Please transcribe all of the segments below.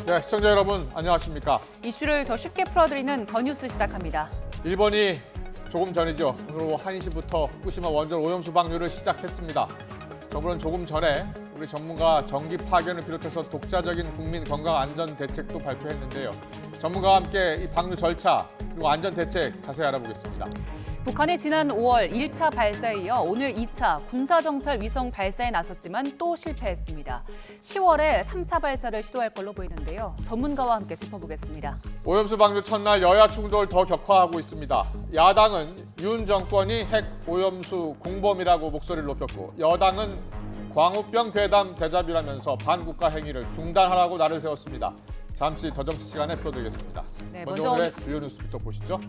네, 시청자 여러분 안녕하십니까? 이슈를 더 쉽게 풀어드리는 더 뉴스 시작합니다. 일본이 조금 전이죠. 오늘 오후 1시부터 후쿠시마 원전 오염수 방류를 시작했습니다. 정부는 조금 전에 우리 전문가 정기 파견을 비롯해서 독자적인 국민 건강 안전 대책도 발표했는데요. 전문가와 함께 이 방류 절차 그리고 안전 대책 자세히 알아보겠습니다. 북한이 지난 5월 1차 발사에 이어 오늘 2차 군사정찰 위성 발사에 나섰지만 또 실패했습니다. 10월에 3차 발사를 시도할 걸로 보이는데요. 전문가와 함께 짚어보겠습니다. 오염수 방류 첫날 여야 충돌 더 격화하고 있습니다. 야당은 윤 정권이 핵 오염수 공범이라고 목소리를 높였고 여당은 광우병 괴담 대자뷰라면서 반국가 행위를 중단하라고 날을 세웠습니다. 잠시 더 정치 시간에 풀어드리겠습니다. 네, 먼저 오늘의 주요 뉴스부터 보시죠.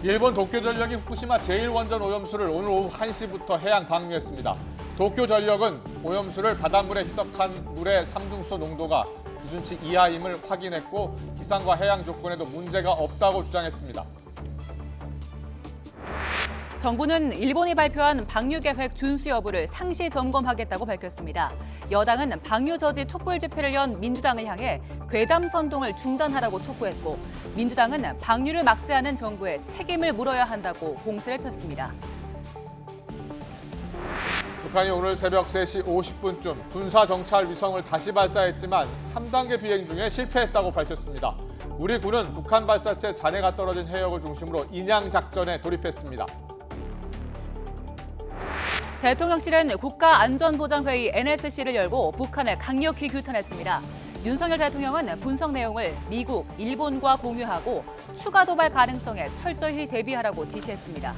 일본 도쿄전력이 후쿠시마 제1원전 오염수를 오늘 오후 1시부터 해양 방류했습니다. 도쿄전력은 오염수를 바닷물에 희석한 물의 삼중수소 농도가 기준치 이하임을 확인했고 기상과 해양 조건에도 문제가 없다고 주장했습니다. 정부는 일본이 발표한 방류 계획 준수 여부를 상시 점검하겠다고 밝혔습니다. 여당은 방류 저지 촛불 집회를 연 민주당을 향해 괴담 선동을 중단하라고 촉구했고 민주당은 방류를 막지 않은 정부에 책임을 물어야 한다고 공세를 폈습니다. 북한이 오늘 새벽 3시 50분쯤 군사정찰 위성을 다시 발사했지만 3단계 비행 중에 실패했다고 밝혔습니다. 우리 군은 북한 발사체 잔해가 떨어진 해역을 중심으로 인양 작전에 돌입했습니다. 대통령실은 국가안전보장회의 NSC를 열고 북한을 강력히 규탄했습니다. 윤석열 대통령은 분석 내용을 미국, 일본과 공유하고 추가 도발 가능성에 철저히 대비하라고 지시했습니다.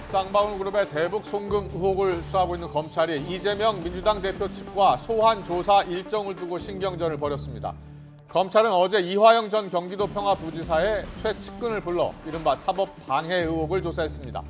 쌍방울 그룹의 대북 송금 의혹을 수사하고 있는 검찰이 이재명 민주당 대표 측과 소환 조사 일정을 두고 신경전을 벌였습니다. 검찰은 어제 이화영 전 경기도 평화부지사의 최측근을 불러 이른바 사법 방해 의혹을 조사했습니다.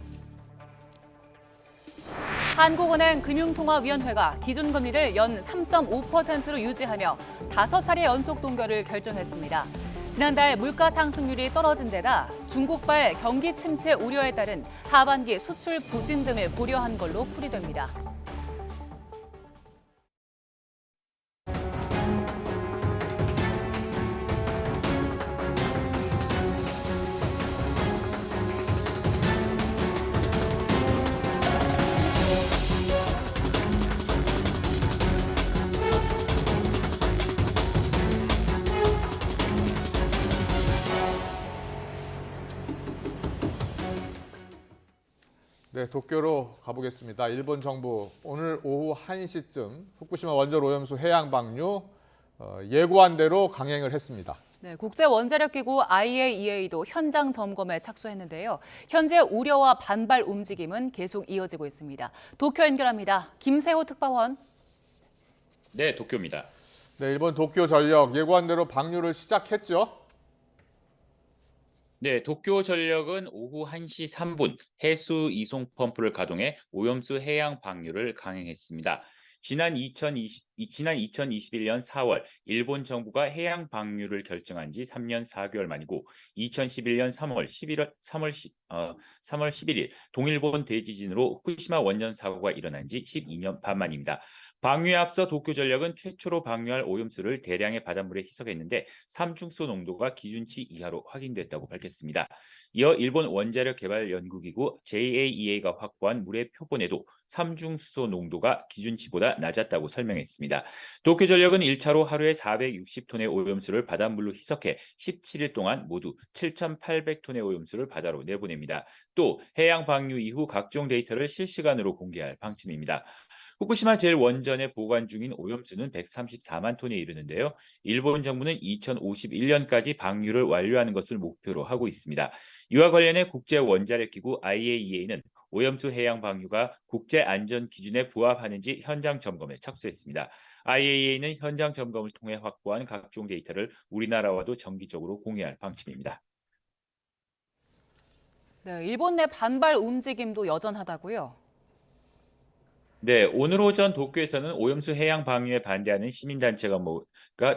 한국은행 금융통화위원회가 기준금리를 연 3.5%로 유지하며 5차례 연속 동결을 결정했습니다. 지난달 물가 상승률이 떨어진 데다 중국발 경기 침체 우려에 따른 하반기 수출 부진 등을 고려한 걸로 풀이됩니다. 네, 도쿄로 가보겠습니다. 일본 정부 오늘 오후 1시쯤 후쿠시마 원전 오염수 해양 방류 예고한 대로 강행을 했습니다. 네, 국제원자력기구 IAEA도 현장 점검에 착수했는데요. 현재 우려와 반발 움직임은 계속 이어지고 있습니다. 도쿄 연결합니다. 김세호 특파원. 네, 도쿄입니다. 네, 일본 도쿄 전력 예고한 대로 방류를 시작했죠. 네, 도쿄 전력은 오후 1시 3분 해수 이송 펌프를 가동해 오염수 해양 방류를 강행했습니다. 지난 2021년 4월 일본 정부가 해양 방류를 결정한 지 3년 4개월 만이고 2011년 3월 11일 동일본 대지진으로 후쿠시마 원전 사고가 일어난 지 12년 반 만입니다. 방류에 앞서 도쿄전력은 최초로 방류할 오염수를 대량의 바닷물에 희석했는데 삼중수소 농도가 기준치 이하로 확인됐다고 밝혔습니다. 이어 일본 원자력개발연구기구 JAEA가 확보한 물의 표본에도 삼중수소 농도가 기준치보다 낮았다고 설명했습니다. 도쿄전력은 1차로 하루에 460톤의 오염수를 바닷물로 희석해 17일 동안 모두 7,800톤의 오염수를 바다로 내보냅니다. 또 해양 방류 이후 각종 데이터를 실시간으로 공개할 방침입니다. 후쿠시마 제1원전에 보관 중인 오염수는 134만 톤에 이르는데요. 일본 정부는 2051년까지 방류를 완료하는 것을 목표로 하고 있습니다. 이와 관련해 국제원자력기구 IAEA는 오염수 해양 방류가 국제안전 기준에 부합하는지 현장 점검에 착수했습니다. IAEA는 현장 점검을 통해 확보한 각종 데이터를 우리나라와도 정기적으로 공유할 방침입니다. 네, 일본 내 반발 움직임도 여전하다고요? 네, 오늘 오전 도쿄에서는 오염수 해양 방류에 반대하는 시민단체가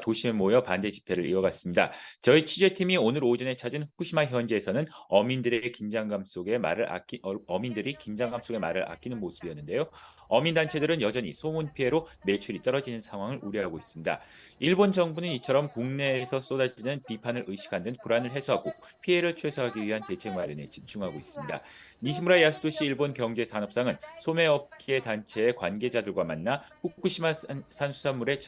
도심에 모여 반대 집회를 이어갔습니다. 저희 취재팀이 오늘 오전에 찾은 후쿠시마 현지에서는 어민들이 긴장감 속에 말을 아끼는 모습이었는데요. 어민 단체들은 여전히 소문 피해로 매출이 떨어지는 상황을 우려하고 있습니다. 일본 정부는 이처럼 국내에서 쏟아지는 비판을 의식한 듯 불안을 해소하고 피해를 최소화하기 위한 대책 마련에 집중하고 있습니다. 니시무라 야스토시 일본 경제산업상은 소매업계 단체의 관계자들과 만나 후쿠시마 산수산물의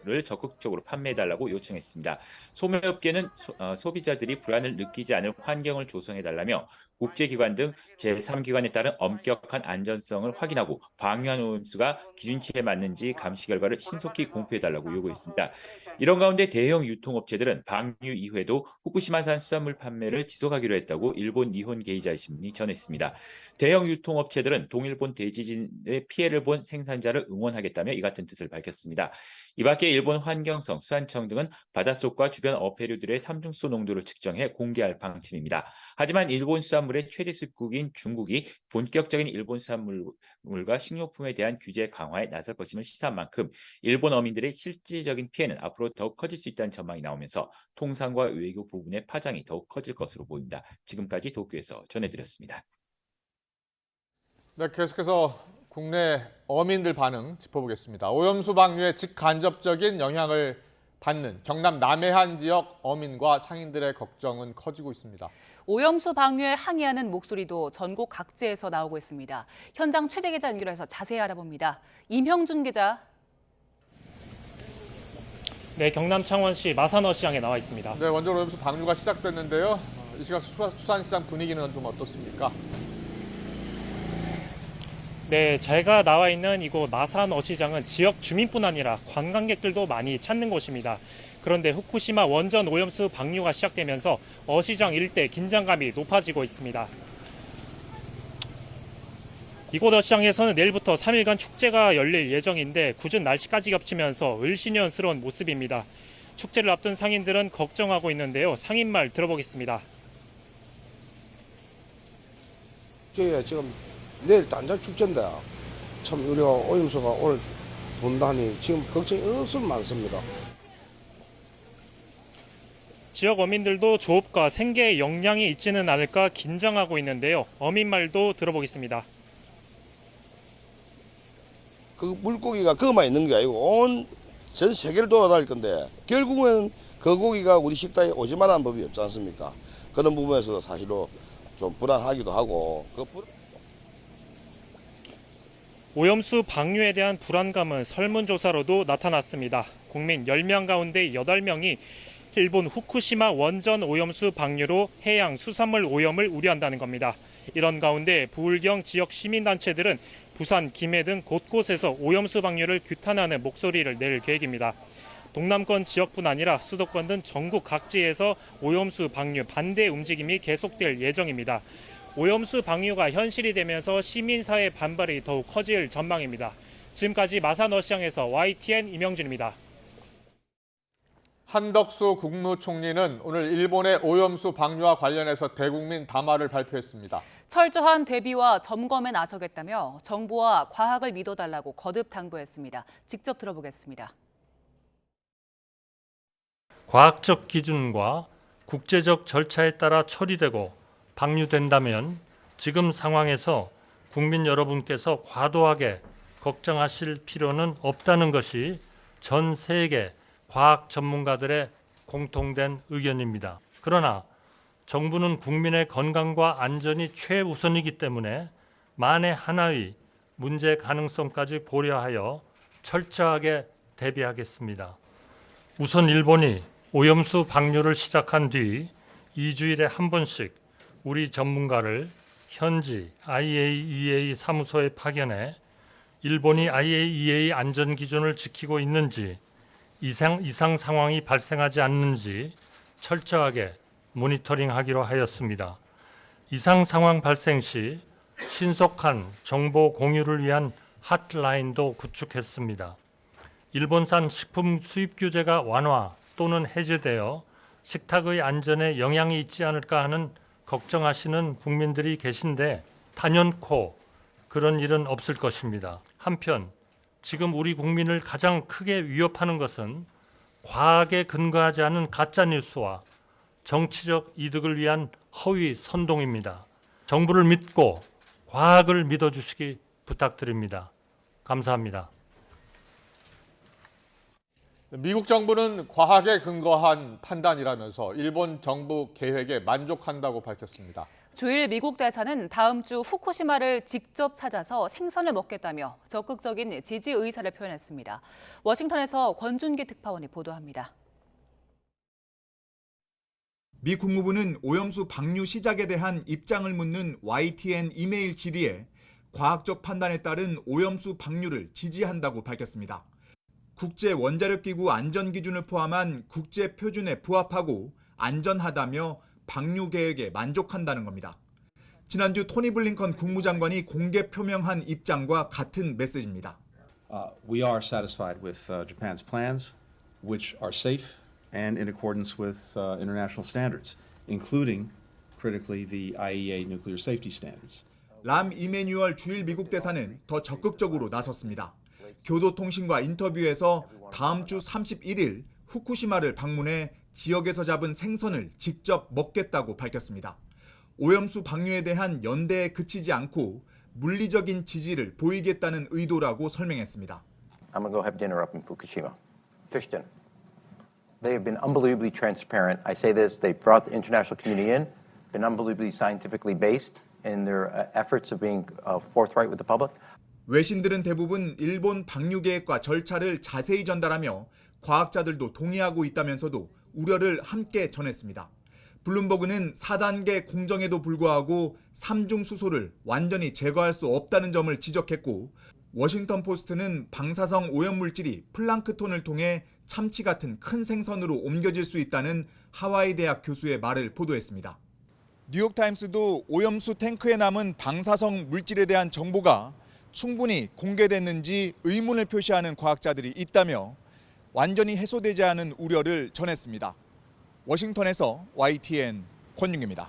를 적극적으로 판매해달라고 요청했습니다. 소매업계는 소비자들이 불안을 느끼지 않을 환경을 조성해달라며 국제기관 등 제3기관에 따른 엄격한 안전성을 확인하고 방류한 오염수가 기준치에 맞는지 감시 결과를 신속히 공표해달라고 요구했습니다. 이런 가운데 대형 유통업체들은 방류 이후에도 후쿠시마산 수산물 판매를 지속하기로 했다고 일본 니혼 게이자이 신문이 전했습니다. 대형 유통업체들은 동일본 대지진의 피해를 본 생산자를 응원하겠다며 이 같은 뜻을 밝혔습니다. 이 밖에 일본 환경성 수산청 등은 바닷속과 주변 어패류들의 삼중수 농도를 측정해 공개할 방침입니다. 하지만 일본 수산물의 최대 수입국인 중국이 본격적인 일본 수산물과 식료품에 대한 규제 강화에 나설 것임을 시사한 만큼 일본 어민들의 실질적인 피해는 앞으로 더욱 커질 수 있다는 전망이 나오면서 통상과 외교 부분의 파장이 더욱 커질 것으로 보입니다. 지금까지 도쿄에서 전해드렸습니다. 네, 계속해서 국내 어민들 반응 짚어보겠습니다. 오염수 방류의 직간접적인 영향을 받는 경남 남해안 지역 어민과 상인들의 걱정은 커지고 있습니다. 오염수 방류에 항의하는 목소리도 전국 각지에서 나오고 있습니다. 현장 취재 기자 연결해서 자세히 알아봅니다. 임형준 기자. 네, 경남 창원시 마산어 시장에 나와 있습니다. 네, 원전 오염수 방류가 시작됐는데요. 이 시각 수산시장 분위기는 좀 어떻습니까? 네, 제가 나와 있는 이곳 마산어 시장은 지역 주민뿐 아니라 관광객들도 많이 찾는 곳입니다. 그런데 후쿠시마 원전 오염수 방류가 시작되면서 어시장 일대 긴장감이 높아지고 있습니다. 이곳 어시장에서는 내일부터 3일간 축제가 열릴 예정인데 궂은 날씨까지 겹치면서 을씨년스러운 모습입니다. 축제를 앞둔 상인들은 걱정하고 있는데요. 상인 말 들어보겠습니다. 지금 내일 단장 축제인데 참 우리가 오염수가 오늘 돈다니 지금 걱정이 엄청 많습니다. 지역 어민들도 조업과 생계에 영향이 있지는 않을까 긴장하고 있는데요. 어민 말도 들어보겠습니다. 그 물고기가 그것만 있는 게 아니고 온 전 세계를 돌아다닐 건데 결국은 그 고기가 우리 식당에 오지 말라는 법이 없지 않습니까? 그런 부분에서 사실로 좀 불안하기도 하고 오염수 방류에 대한 불안감은 설문조사로도 나타났습니다. 국민 10명 가운데 8명이 일본 후쿠시마 원전 오염수 방류로 해양 수산물 오염을 우려한다는 겁니다. 이런 가운데 부울경 지역 시민단체들은 부산, 김해 등 곳곳에서 오염수 방류를 규탄하는 목소리를 낼 계획입니다. 동남권 지역뿐 아니라 수도권 등 전국 각지에서 오염수 방류 반대 움직임이 계속될 예정입니다. 오염수 방류가 현실이 되면서 시민사회 반발이 더욱 커질 전망입니다. 지금까지 마산어시장에서 YTN 임영준입니다. 한덕수 국무총리는 오늘 일본의 오염수 방류와 관련해서 대국민 담화를 발표했습니다. 철저한 대비와 점검에 나서겠다며 정부와 과학을 믿어달라고 거듭 당부했습니다. 직접 들어보겠습니다. 과학적 기준과 국제적 절차에 따라 처리되고 방류된다면 지금 상황에서 국민 여러분께서 과도하게 걱정하실 필요는 없다는 것이 전 세계 과학 전문가들의 공통된 의견입니다. 그러나 정부는 국민의 건강과 안전이 최우선이기 때문에 만에 하나의 문제 가능성까지 고려하여 철저하게 대비하겠습니다. 우선 일본이 오염수 방류를 시작한 뒤 2주일에 한 번씩 우리 전문가를 현지 IAEA 사무소에 파견해 일본이 IAEA 안전 기준을 지키고 있는지 이상 상황이 발생하지 않는지 철저하게 모니터링하기로 하였습니다. 이상 상황 발생 시 신속한 정보 공유를 위한 핫라인도 구축했습니다. 일본산 식품 수입 규제가 완화 또는 해제되어 식탁의 안전에 영향이 있지 않을까 하는 걱정하시는 국민들이 계신데 단연코 그런 일은 없을 것입니다. 한편 지금 우리 국민을 가장 크게 위협하는 것은 과학에 근거하지 않은 가짜 뉴스와 정치적 이득을 위한 허위 선동입니다. 정부를 믿고 과학을 믿어주시기 부탁드립니다. 감사합니다. 미국 정부는 과학에 근거한 판단이라면서 일본 정부 계획에 만족한다고 밝혔습니다. 주일 미국 대사는 다음 주 후쿠시마를 직접 찾아서 생선을 먹겠다며 적극적인 지지 의사를 표현했습니다. 워싱턴에서 권준기 특파원이 보도합니다. 미 국무부는 오염수 방류 시작에 대한 입장을 묻는 YTN 이메일 질의에 과학적 판단에 따른 오염수 방류를 지지한다고 밝혔습니다. 국제원자력기구 안전기준을 포함한 국제표준에 부합하고 안전하다며 방류 계획에 만족한다는 겁니다. 지난주 토니 블링컨 국무장관이 공개 표명한 입장과 같은 메시지입니다. We are satisfied with Japan's plans, which are safe and in accordance with international standards, including, critically, the IAEA nuclear safety standards. 람 이메뉴얼 주일 미국 대사는 더 적극적으로 나섰습니다. 교도통신과 인터뷰에서 다음 주 31일 후쿠시마를 방문해 지역에서 잡은 생선을 직접 먹겠다고 밝혔습니다. 오염수 방류에 대한 연대에 그치지 않고 물리적인 지지를 보이겠다는 의도라고 설명했습니다. I'm gonna go have dinner up in Fukushima. Fish dinner. They have been unbelievably transparent. I say this, they've brought the international community in, been unbelievably scientifically based in their efforts of being forthright with the public. 외신들은 대부분 일본 방류 계획과 절차를 자세히 전달하며 과학자들도 동의하고 있다면서도 우려를 함께 전했습니다. 블룸버그는 4단계 공정에도 불구하고 3중 수소를 완전히 제거할 수 없다는 점을 지적했고, 워싱턴 포스트는 방사성 오염물질이 플랑크톤을 통해 참치 같은 큰 생선으로 옮겨질 수 있다는 하와이 대학 교수의 말을 보도했습니다. 뉴욕타임스도 오염수 탱크에 남은 방사성 물질에 대한 정보가 충분히 공개됐는지 의문을 표시하는 과학자들이 있다며 완전히 해소되지 않은 우려를 전했습니다. 워싱턴에서 YTN 권윤기입니다.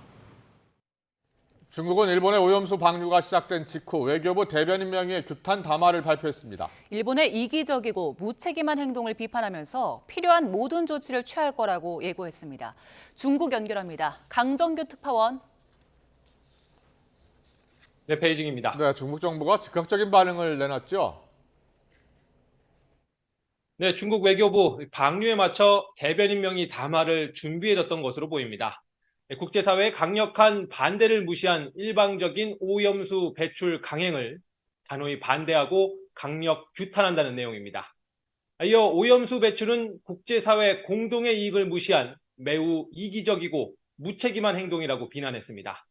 중국은 일본의 오염수 방류가 시작된 직후 외교부 대변인 명의의 규탄 담화를 발표했습니다. 일본의 이기적이고 무책임한 행동을 비판하면서 필요한 모든 조치를 취할 거라고 예고했습니다. 중국 연결합니다. 강정규 특파원. 네, 베이징입니다. 네, 중국 정부가 즉각적인 반응을 내놨죠. 네, 중국 외교부 방류에 맞춰 대변인 명의 담화를 준비해뒀던 것으로 보입니다. 국제사회의 강력한 반대를 무시한 일방적인 오염수 배출 강행을 단호히 반대하고 강력 규탄한다는 내용입니다. 이어 오염수 배출은 국제사회 공동의 이익을 무시한 매우 이기적이고 무책임한 행동이라고 비난했습니다.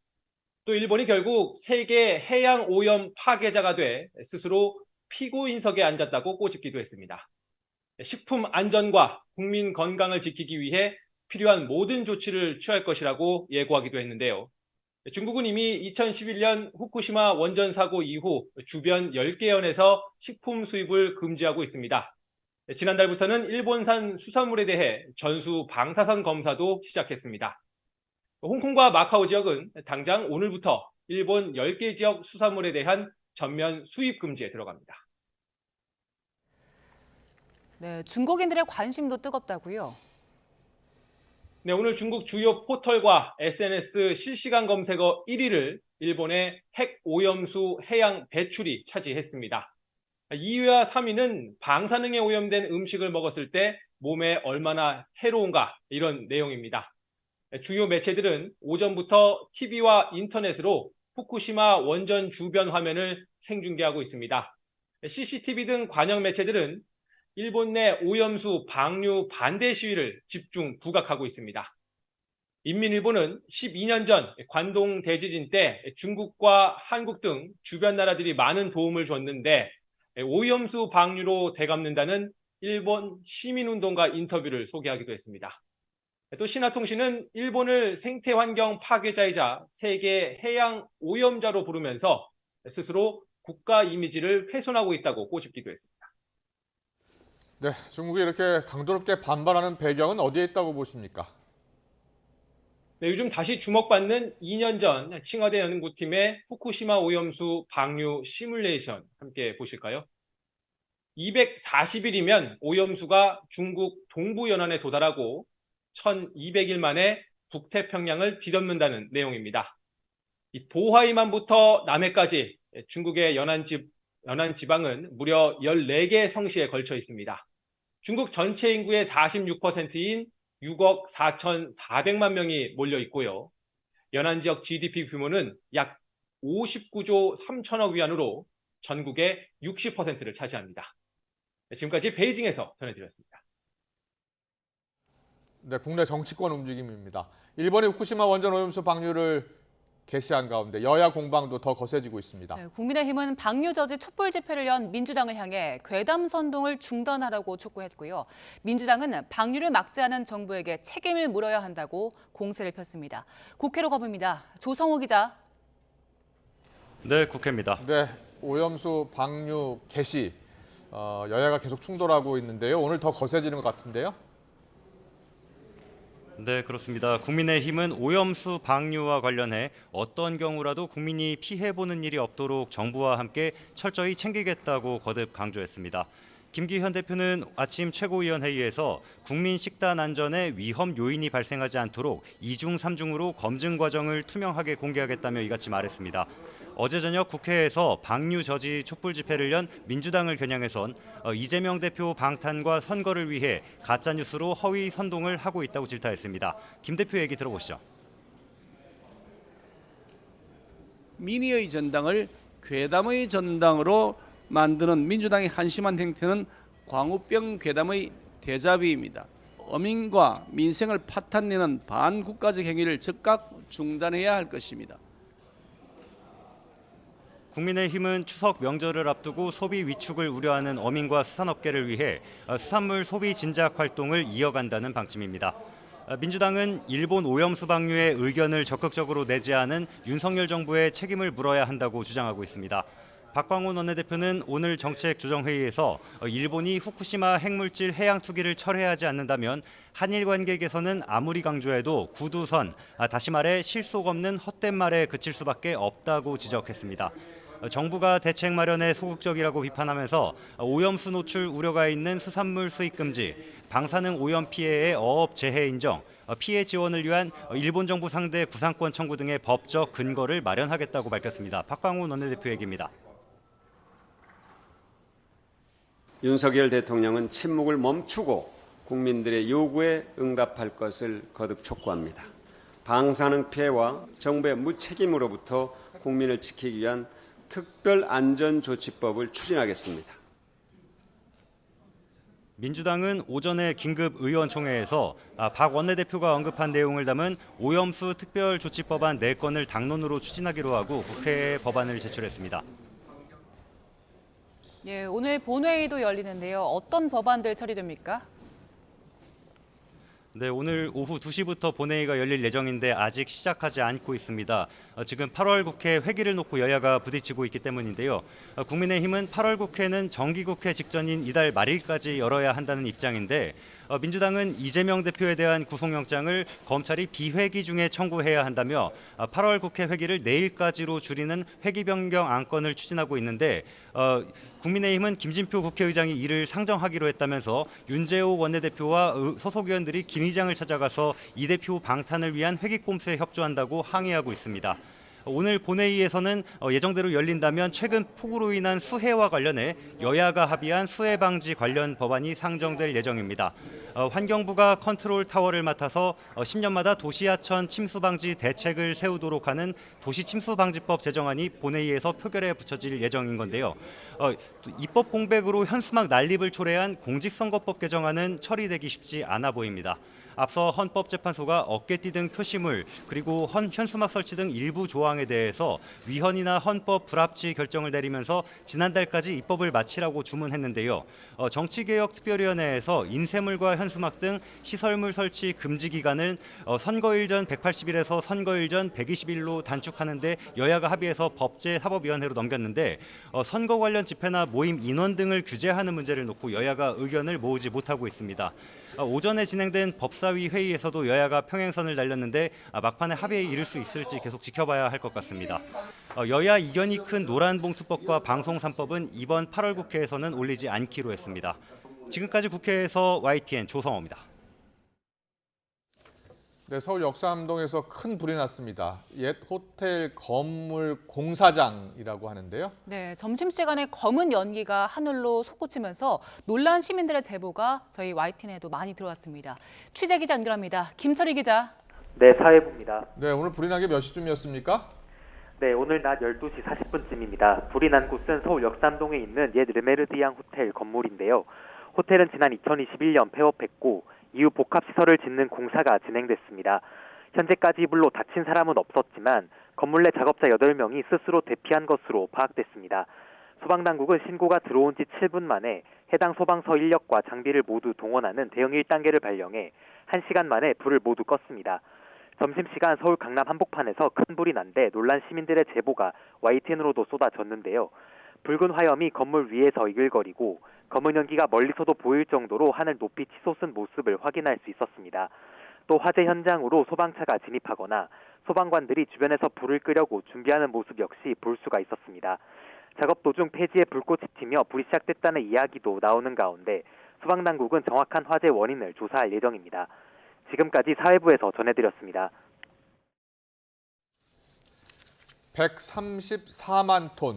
또 일본이 결국 세계 해양 오염 파괴자가 돼 스스로 피고인석에 앉았다고 꼬집기도 했습니다. 식품 안전과 국민 건강을 지키기 위해 필요한 모든 조치를 취할 것이라고 예고하기도 했는데요. 중국은 이미 2011년 후쿠시마 원전 사고 이후 주변 10개 현에서 식품 수입을 금지하고 있습니다. 지난달부터는 일본산 수산물에 대해 전수 방사선 검사도 시작했습니다. 홍콩과 마카오 지역은 당장 오늘부터 일본 10개 지역 수산물에 대한 전면 수입 금지에 들어갑니다. 네, 중국인들의 관심도 뜨겁다고요? 네, 오늘 중국 주요 포털과 SNS 실시간 검색어 1위를 일본의 핵 오염수 해양 배출이 차지했습니다. 2위와 3위는 방사능에 오염된 음식을 먹었을 때 몸에 얼마나 해로운가 이런 내용입니다. 주요 매체들은 오전부터 TV와 인터넷으로 후쿠시마 원전 주변 화면을 생중계하고 있습니다. CCTV 등 관영 매체들은 일본 내 오염수 방류 반대 시위를 집중 부각하고 있습니다. 인민일보는 12년 전 관동 대지진 때 중국과 한국 등 주변 나라들이 많은 도움을 줬는데 오염수 방류로 되갚는다는 일본 시민운동가 인터뷰를 소개하기도 했습니다. 또 신화통신은 일본을 생태환경 파괴자이자 세계 해양 오염자로 부르면서 스스로 국가 이미지를 훼손하고 있다고 꼬집기도 했습니다. 네, 중국이 이렇게 강도롭게 반발하는 배경은 어디에 있다고 보십니까? 네, 요즘 다시 주목받는 2년 전 칭화대 연구팀의 후쿠시마 오염수 방류 시뮬레이션 함께 보실까요? 240일이면 오염수가 중국 동부 연안에 도달하고 1200일 만에 북태평양을 뒤덮는다는 내용입니다. 이 보하이만부터 남해까지 중국의 연안 지방은 무려 14개 성시에 걸쳐 있습니다. 중국 전체 인구의 46%인 6억 4,400만 명이 몰려 있고요. 연안 지역 GDP 규모는 약 59조 3천억 위안으로 전국의 60%를 차지합니다. 지금까지 베이징에서 전해드렸습니다. 네, 국내 정치권 움직임입니다. 일본이 후쿠시마 원전 오염수 방류를 개시한 가운데 여야 공방도 더 거세지고 있습니다. 네, 국민의힘은 방류 저지 촛불 집회를 연 민주당을 향해 괴담 선동을 중단하라고 촉구했고요. 민주당은 방류를 막지 않은 정부에게 책임을 물어야 한다고 공세를 폈습니다. 국회로 가봅니다. 조성호 기자. 네, 국회입니다. 네, 오염수 방류 개시 여야가 계속 충돌하고 있는데요. 오늘 더 거세지는 것 같은데요. 네, 그렇습니다. 국민의힘은 오염수 방류와 관련해 어떤 경우라도 국민이 피해보는 일이 없도록 정부와 함께 철저히 챙기겠다고 거듭 강조했습니다. 김기현 대표는 아침 최고위원회의에서 국민 식단 안전에 위험 요인이 발생하지 않도록 2중 3중으로 검증 과정을 투명하게 공개하겠다며 이같이 말했습니다. 어제 저녁 국회에서 방류 저지 촛불 집회를 연 민주당을 겨냥해선 이재명 대표 방탄과 선거를 위해 가짜뉴스로 허위 선동을 하고 있다고 질타했습니다. 김 대표 얘기 들어보시죠. 민의의 전당을 괴담의 전당으로 만드는 민주당의 한심한 행태는 광우병 괴담의 대자비입니다. 어민과 민생을 파탄내는 반국가적 행위를 즉각 중단해야 할 것입니다. 국민의힘은 추석 명절을 앞두고 소비 위축을 우려하는 어민과 수산업계를 위해 수산물 소비 진작 활동을 이어간다는 방침입니다. 민주당은 일본 오염수 방류의 의견을 적극적으로 내지 않은 윤석열 정부의 책임을 물어야 한다고 주장하고 있습니다. 박광온 원내대표는 오늘 정책조정회의에서 일본이 후쿠시마 핵물질 해양 투기를 철회하지 않는다면 한일 관계 개선은 아무리 강조해도 구두선, 다시 말해 실속 없는 헛된 말에 그칠 수밖에 없다고 지적했습니다. 정부가 대책 마련에 소극적이라고 비판하면서 오염수 노출 우려가 있는 수산물 수입 금지, 방사능 오염 피해의 어업 재해 인정, 피해 지원을 위한 일본 정부 상대 구상권 청구 등의 법적 근거를 마련하겠다고 밝혔습니다. 박광훈 원내대표 얘기입니다. 윤석열 대통령은 침묵을 멈추고 국민들의 요구에 응답할 것을 거듭 촉구합니다. 방사능 피해와 정부의 무책임으로부터 국민을 지키기 위한 특별안전조치법을 추진하겠습니다. 민주당은 오전에 긴급 의원총회에서 박 원내대표가 언급한 내용을 담은 오염수 특별조치법안 4건을 당론으로 추진하기로 하고 국회에 법안을 제출했습니다. 예, 오늘 본회의도 열리는데요. 어떤 법안들 처리됩니까? 네, 오늘 오후 2시부터 본회의가 열릴 예정인데 아직 시작하지 않고 있습니다. 지금 8월 국회 회기를 놓고 여야가 부딪히고 있기 때문인데요. 국민의힘은 8월 국회는 정기국회 직전인 이달 말일까지 열어야 한다는 입장인데 민주당은 이재명 대표에 대한 구속영장을 검찰이 비회기 중에 청구해야 한다며 8월 국회 회기를 내일까지로 줄이는 회기 변경 안건을 추진하고 있는데 국민의힘은 김진표 국회의장이 이를 상정하기로 했다면서 윤재호 원내대표와 소속 의원들이 김 의장을 찾아가서 이 대표 방탄을 위한 회기 꼼수에 협조한다고 항의하고 있습니다. 오늘 본회의에서는 예정대로 열린다면 최근 폭우로 인한 수해와 관련해 여야가 합의한 수해 방지 관련 법안이 상정될 예정입니다. 환경부가 컨트롤 타워를 맡아서 10년마다 도시하천 침수 방지 대책을 세우도록 하는 도시침수방지법 제정안이 본회의에서 표결에 붙여질 예정인 건데요. 입법 공백으로 현수막 난립을 초래한 공직선거법 개정안은 처리되기 쉽지 않아 보입니다. 앞서 헌법재판소가 어깨띠 등 표시물 그리고 현수막 설치 등 일부 조항에 대해서 위헌이나 헌법 불합치 결정을 내리면서 지난달까지 입법을 마치라고 주문했는데요. 정치개혁특별위원회에서 인쇄물과 현수막 등 시설물 설치 금지 기간을 선거일 전 180일에서 선거일 전 120일로 단축하는 데 여야가 합의해서 법제사법위원회로 넘겼는데 선거 관련 집회나 모임 인원 등을 규제하는 문제를 놓고 여야가 의견을 모으지 못하고 있습니다. 오전에 진행된 법사위 회의에서도 여야가 평행선을 달렸는데 막판에 합의에 이를 수 있을지 계속 지켜봐야 할 것 같습니다. 여야 이견이 큰 노란봉투법과 방송 3법은 이번 8월 국회에서는 올리지 않기로 했습니다. 지금까지 국회에서 YTN 조성호입니다. 네, 서울 역삼동에서 큰 불이 났습니다. 옛 호텔 건물 공사장이라고 하는데요. 네, 점심시간에 검은 연기가 하늘로 솟구치면서 놀란 시민들의 제보가 저희 YTN에도 많이 들어왔습니다. 취재기자 연결합니다. 김철희 기자. 네, 사회부입니다. 네, 오늘 불이 난 게 몇 시쯤이었습니까? 네, 오늘 낮 12시 40분쯤입니다. 불이 난 곳은 서울 역삼동에 있는 옛 르메르디앙 호텔 건물인데요. 호텔은 지난 2021년 폐업했고 이후 복합시설을 짓는 공사가 진행됐습니다. 현재까지 이 불로 다친 사람은 없었지만 건물 내 작업자 8명이 스스로 대피한 것으로 파악됐습니다. 소방당국은 신고가 들어온 지 7분 만에 해당 소방서 인력과 장비를 모두 동원하는 대응 1단계를 발령해 1시간 만에 불을 모두 껐습니다. 점심시간 서울 강남 한복판에서 큰 불이 난 데 놀란 시민들의 제보가 YTN으로도 쏟아졌는데요. 붉은 화염이 건물 위에서 이글거리고 검은 연기가 멀리서도 보일 정도로 하늘 높이 치솟은 모습을 확인할 수 있었습니다. 또 화재 현장으로 소방차가 진입하거나 소방관들이 주변에서 불을 끄려고 준비하는 모습 역시 볼 수가 있었습니다. 작업 도중 폐지에 불꽃이 튀며 불이 시작됐다는 이야기도 나오는 가운데 소방당국은 정확한 화재 원인을 조사할 예정입니다. 지금까지 사회부에서 전해드렸습니다. 134만 톤,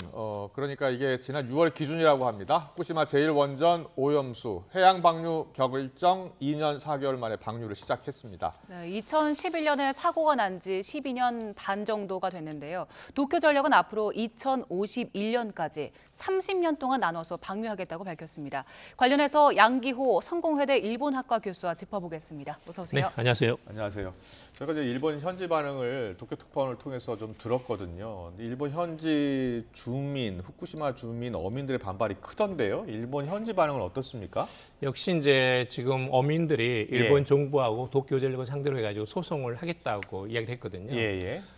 그러니까 이게 지난 6월 기준이라고 합니다. 후쿠시마 제1원전 오염수 해양 방류 격일정 2년 4개월 만에 방류를 시작했습니다. 네, 2011년에 사고가 난 지 12년 반 정도가 됐는데요. 도쿄전력은 앞으로 2051년까지 30년 동안 나눠서 방류하겠다고 밝혔습니다. 관련해서 양기호 성공회대 일본학과 교수와 짚어보겠습니다. 어서 오세요. 네, 안녕하세요. 안녕하세요. 저희가 이제 일본 현지 반응을 도쿄 특파원을 통해서 좀 들었거든요. 일본 현지 주민, 후쿠시마 주민, 어민들의 반발이 크던데요. 일본 현지 반응은 어떻습니까? 역시 이제 지금 어민들이 일본 정부하고 도쿄전력을 상대로 해가지고 소송을 하겠다고 이야기를 했거든요.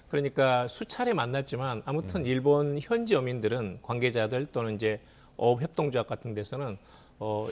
그러니까 수차례 만났지만 아무튼 일본 현지 어민들은 관계자들 또는 이제 어업협동조합 같은 데서는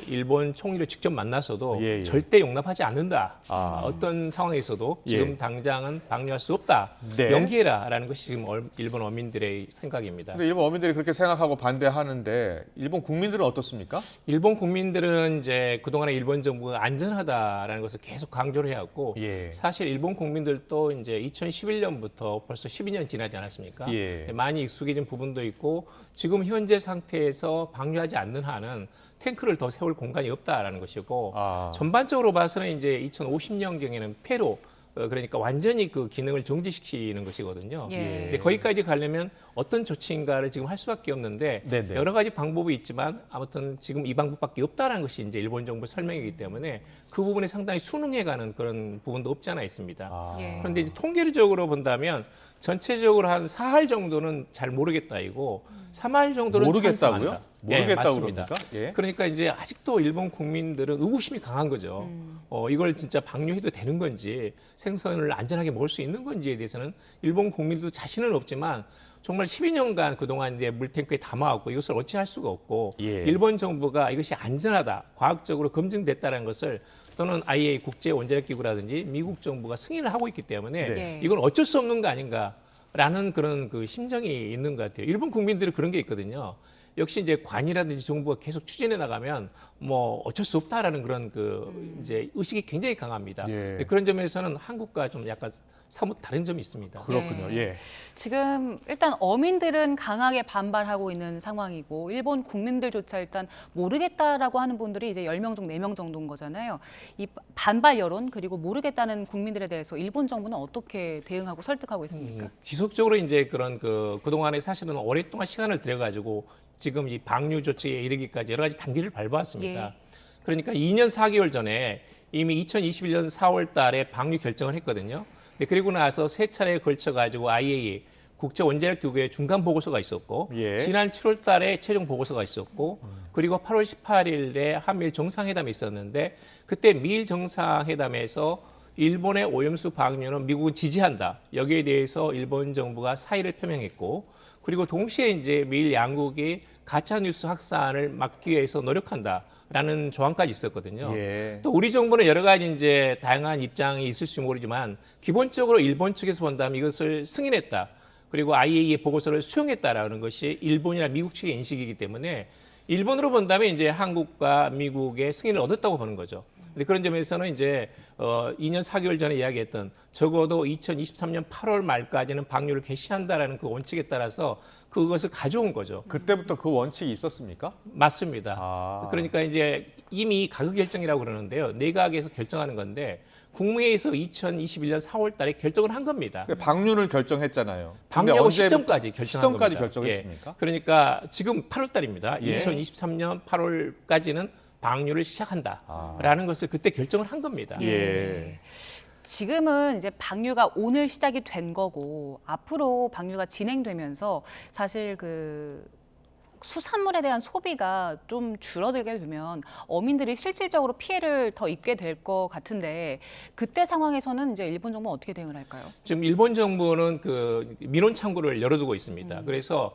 일본 총리를 직접 만나서도 절대 용납하지 않는다. 어떤 상황에서도 지금 당장은 방류할 수 없다. 연기해라라는 것이 지금 일본 어민들의 생각입니다. 근데 일본 어민들이 그렇게 생각하고 반대하는데 일본 국민들은 어떻습니까? 일본 국민들은 이제 그동안에 일본 정부가 안전하다라는 것을 계속 강조를 해왔고 사실 일본 국민들도 이제 2011년부터 벌써 12년 지나지 않았습니까? 많이 익숙해진 부분도 있고 지금 현재 상태에서 방류하지 않는 한은 탱크를 더 세울 공간이 없다라는 것이고 전반적으로 봐서는 이제 2050년경에는 폐로 그러니까 완전히 그 기능을 정지시키는 것이거든요. 근데 거기까지 가려면 어떤 조치인가를 지금 할 수밖에 없는데 여러 가지 방법이 있지만 아무튼 지금 이 방법밖에 없다라는 것이 이제 일본 정부 설명이기 때문에 그 부분에 상당히 순응해가는 그런 부분도 없지 않아 있습니다. 그런데 이제 통계적으로 본다면 전체적으로 한 4할 정도는 잘 모르겠다 이고 3할 정도는 모르겠다고요? 모르겠다고 맞습니다. 그럽니까? 그러니까 이제 아직도 일본 국민들은 의구심이 강한 거죠. 이걸 진짜 방류해도 되는 건지 생선을 안전하게 먹을 수 있는 건지에 대해서는 일본 국민들도 자신은 없지만 정말 12년간 그동안 이제 물탱크에 담아왔고 이것을 어찌할 수가 없고 일본 정부가 이것이 안전하다, 과학적으로 검증됐다는 것을 또는 IAEA 국제원자력기구라든지 미국 정부가 승인을 하고 있기 때문에 이건 어쩔 수 없는 거 아닌가라는 그런 그 심정이 있는 것 같아요. 일본 국민들은 그런 게 있거든요. 역시 이제 관이라든지 정부가 계속 추진해 나가면 뭐 어쩔 수 없다라는 그런 그 이제 의식이 굉장히 강합니다. 그런 점에서는 한국과 좀 약간 사뭇 다른 점이 있습니다. 그렇군요. 지금 일단 어민들은 강하게 반발하고 있는 상황이고 일본 국민들조차 일단 모르겠다라고 하는 분들이 이제 10명 중 4명 정도인 거잖아요. 이 반발 여론 그리고 모르겠다는 국민들에 대해서 일본 정부는 어떻게 대응하고 설득하고 있습니까? 지속적으로 이제 그런 그동안에 사실은 오랫동안 시간을 들여가지고 지금 이 방류 조치에 이르기까지 여러 가지 단계를 밟아왔습니다. 그러니까 2년 4개월 전에 이미 2021년 4월 달에 방류 결정을 했거든요. 그리고 나서 3차례에 걸쳐가지고 IAEA 국제원자력기구의 중간 보고서가 있었고 지난 7월 달에 최종 보고서가 있었고 그리고 8월 18일에 한미일 정상회담이 있었는데 그때 미일 정상회담에서 일본의 오염수 방류는 미국은 지지한다. 여기에 대해서 일본 정부가 사의를 표명했고 그리고 동시에 이제 미일 양국이 가짜 뉴스 확산을 막기 위해서 노력한다라는 조항까지 있었거든요. 예. 또 우리 정부는 여러 가지 이제 다양한 입장이 있을지 모르지만 기본적으로 일본 측에서 본다면 이것을 승인했다. 그리고 IAEA 보고서를 수용했다라는 것이 일본이나 미국 측의 인식이기 때문에 일본으로 본다면 이제 한국과 미국의 승인을 얻었다고 보는 거죠. 근데 그런 점에서는 이제 2년 4개월 전에 이야기했던 적어도 2023년 8월 말까지는 방류를 개시한다라는 그 원칙에 따라서 그것을 가져온 거죠. 그때부터 그 원칙이 있었습니까? 맞습니다. 그러니까 이제 이미 가결 결정이라고 그러는데요. 내각에서 결정하는 건데 국무회의에서 2021년 4월 달에 결정을 한 겁니다. 방류를 결정했잖아요. 방류하고 시점까지 결정한 시점까지 겁니다. 결정했습니까? 예. 그러니까 지금 8월 달입니다. 예. 2023년 8월까지는 방류를 시작한다라는 것을 그때 결정을 한 겁니다. 예. 지금은 이제 방류가 오늘 시작이 된 거고 앞으로 방류가 진행되면서 사실 그 수산물에 대한 소비가 좀 줄어들게 되면 어민들이 실질적으로 피해를 더 입게 될 것 같은데 그때 상황에서는 이제 일본 정부는 어떻게 대응을 할까요? 지금 일본 정부는 그 민원 창구를 열어두고 있습니다. 그래서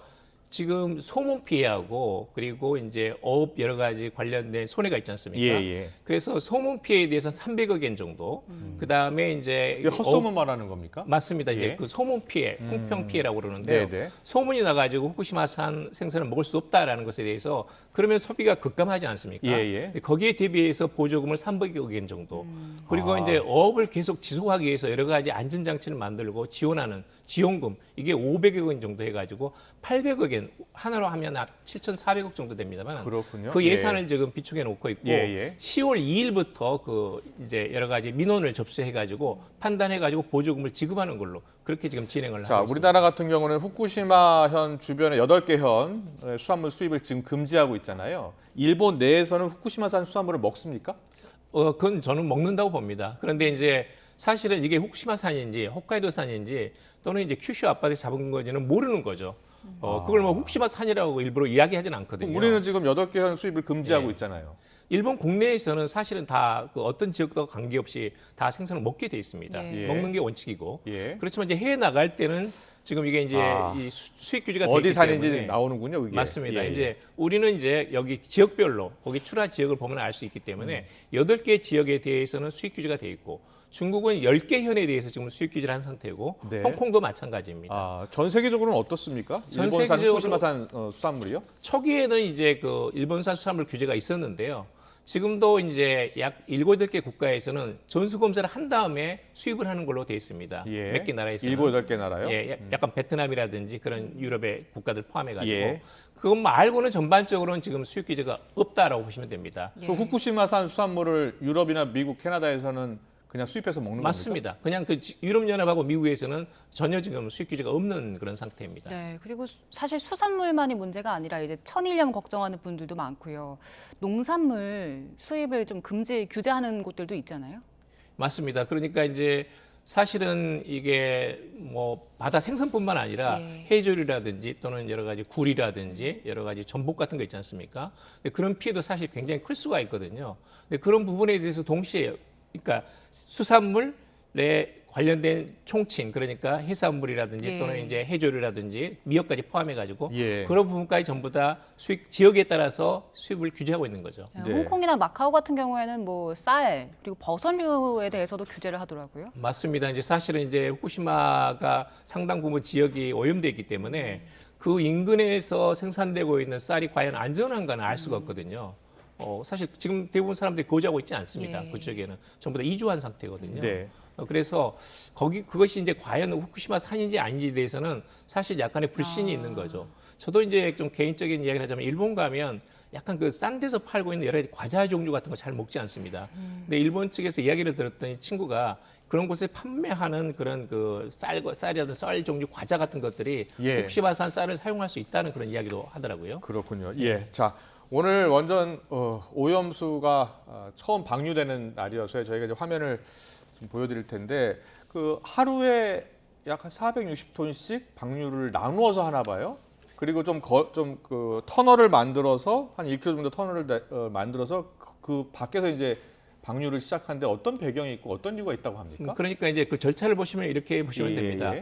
지금 소문 피해하고 그리고 이제 어업 여러 가지 관련된 손해가 있지 않습니까? 예. 그래서 소문 피해에 대해서는 300억 엔 정도. 그다음에 이제 헛소문 말하는 겁니까? 맞습니다. 이제 예. 그 소문 피해, 풍평 피해라고 그러는데요. 네네. 소문이 나가지고 후쿠시마산 생선을 먹을 수 없다라는 것에 대해서 그러면 소비가 급감하지 않습니까? 예. 거기에 대비해서 보조금을 300억 엔 정도. 그리고 이제 어업을 계속 지속하기 위해서 여러 가지 안전장치를 만들고 지원하는 지원금 이게 500억 원 정도 해가지고 800억 엔 하나로 하면 7,400억 정도 됩니다만 그렇군요. 그 예산을 지금 비축해 놓고 있고 예. 10월 2일부터 그 이제 여러 가지 민원을 접수해가지고 판단해가지고 보조금을 지급하는 걸로 그렇게 지금 진행을 자, 하고 있습니다. 우리나라 같은 경우는 후쿠시마현 주변에 8개 현 수산물 수입을 지금 금지하고 있잖아요. 일본 내에서는 후쿠시마산 수산물을 먹습니까? 그건 저는 먹는다고 봅니다. 그런데 이제 사실은 이게 후쿠시마산인지 홋카이도산인지 또는 이제 큐슈 앞바다에서 잡은 건지는 모르는 거죠. 그걸 뭐 후쿠시마산이라고 일부러 이야기하지는 않거든요. 우리는 지금 8개 현 수입을 금지하고 예. 있잖아요. 일본 국내에서는 사실은 다 그 어떤 지역과 관계없이 다 생선을 먹게 돼 있습니다. 예. 먹는 게 원칙이고. 예. 그렇지만 이제 해외 나갈 때는 지금 이게 이제 이 수입 규제가 돼 어디 있기 산인지 때문에 나오는군요, 그게. 맞습니다. 예. 이제 우리는 이제 여기 지역별로 거기 출하 지역을 보면 알 수 있기 때문에 8개 지역에 대해서는 수입 규제가 돼 있고 중국은 10개 현에 대해서 지금 수입 규제를 한 상태고 네. 홍콩도 마찬가지입니다. 전 세계적으로는 어떻습니까? 전 일본산, 세계적으로- 후쿠시마산 수산물이요? 초기에는 이제 그 일본산 수산물 규제가 있었는데요. 지금도 이제 약 7, 8개 국가에서는 전수 검사를 한 다음에 수입을 하는 걸로 되어 있습니다. 예. 몇 개 나라에서는. 7, 8개 나라요? 예, 약간 베트남이라든지 그런 유럽의 국가들 포함해가지고. 예. 그것 말고는 전반적으로는 지금 수입 규제가 없다라고 보시면 됩니다. 그 후쿠시마산 수산물을 유럽이나 미국, 캐나다에서는 그냥 수입해서 먹는 맞습니다. 그냥 그 유럽연합하고 미국에서는 전혀 지금 수입 규제가 없는 그런 상태입니다. 네, 그리고 사실 수산물만이 문제가 아니라 이제 천일염 걱정하는 분들도 많고요. 농산물 수입을 좀 금지 규제하는 곳들도 있잖아요. 맞습니다. 그러니까 이제 사실은 이게 뭐 바다 생선뿐만 아니라 해조류라든지 또는 여러 가지 굴이라든지 여러 가지 전복 같은 거 있지 않습니까? 근데 그런 피해도 사실 굉장히 클 수가 있거든요. 근데 그런 부분에 대해서 동시에 그러니까 수산물에 관련된 총칭 그러니까 해산물이라든지 또는 이제 해조류라든지 미역까지 포함해가지고 그런 부분까지 전부 다 수입 지역에 따라서 수입을 규제하고 있는 거죠. 홍콩이나 마카오 같은 경우에는 뭐 쌀 그리고 버섯류에 대해서도 규제를 하더라고요. 맞습니다. 이제 사실은 이제 후쿠시마가 상당 부분 지역이 오염돼 있기 때문에 그 인근에서 생산되고 있는 쌀이 과연 안전한가는 알 수가 없거든요. 사실 지금 대부분 사람들이 거주하고 있지 않습니다. 그 지역에는 전부 다 이주한 상태거든요. 네. 그래서 그것이 이제 과연 후쿠시마 산인지 아닌지에 대해서는 사실 약간의 불신이 있는 거죠. 저도 이제 좀 개인적인 이야기를 하자면 일본 가면 약간 그 싼 데서 팔고 있는 여러 가지 과자 종류 같은 거 잘 먹지 않습니다. 근데 일본 측에서 이야기를 들었더니 친구가 그런 곳에 판매하는 그런 그 쌀이라든 쌀 종류 과자 같은 것들이 후쿠시마산 쌀을 사용할 수 있다는 그런 이야기도 하더라고요. 그렇군요. 예, 자. 오늘 원전 오염수가 처음 방류되는 날이어서 저희가 이제 화면을 좀 보여드릴 텐데 그 하루에 약 460톤씩 방류를 나누어서 하나 봐요. 그리고 그 터널을 만들어서 한 1km 정도 터널을 만들어서 그 밖에서 이제 방류를 시작하는데 어떤 배경이 있고 어떤 이유가 있다고 합니까? 그러니까 이제 그 절차를 보시면 이렇게 보시면 됩니다.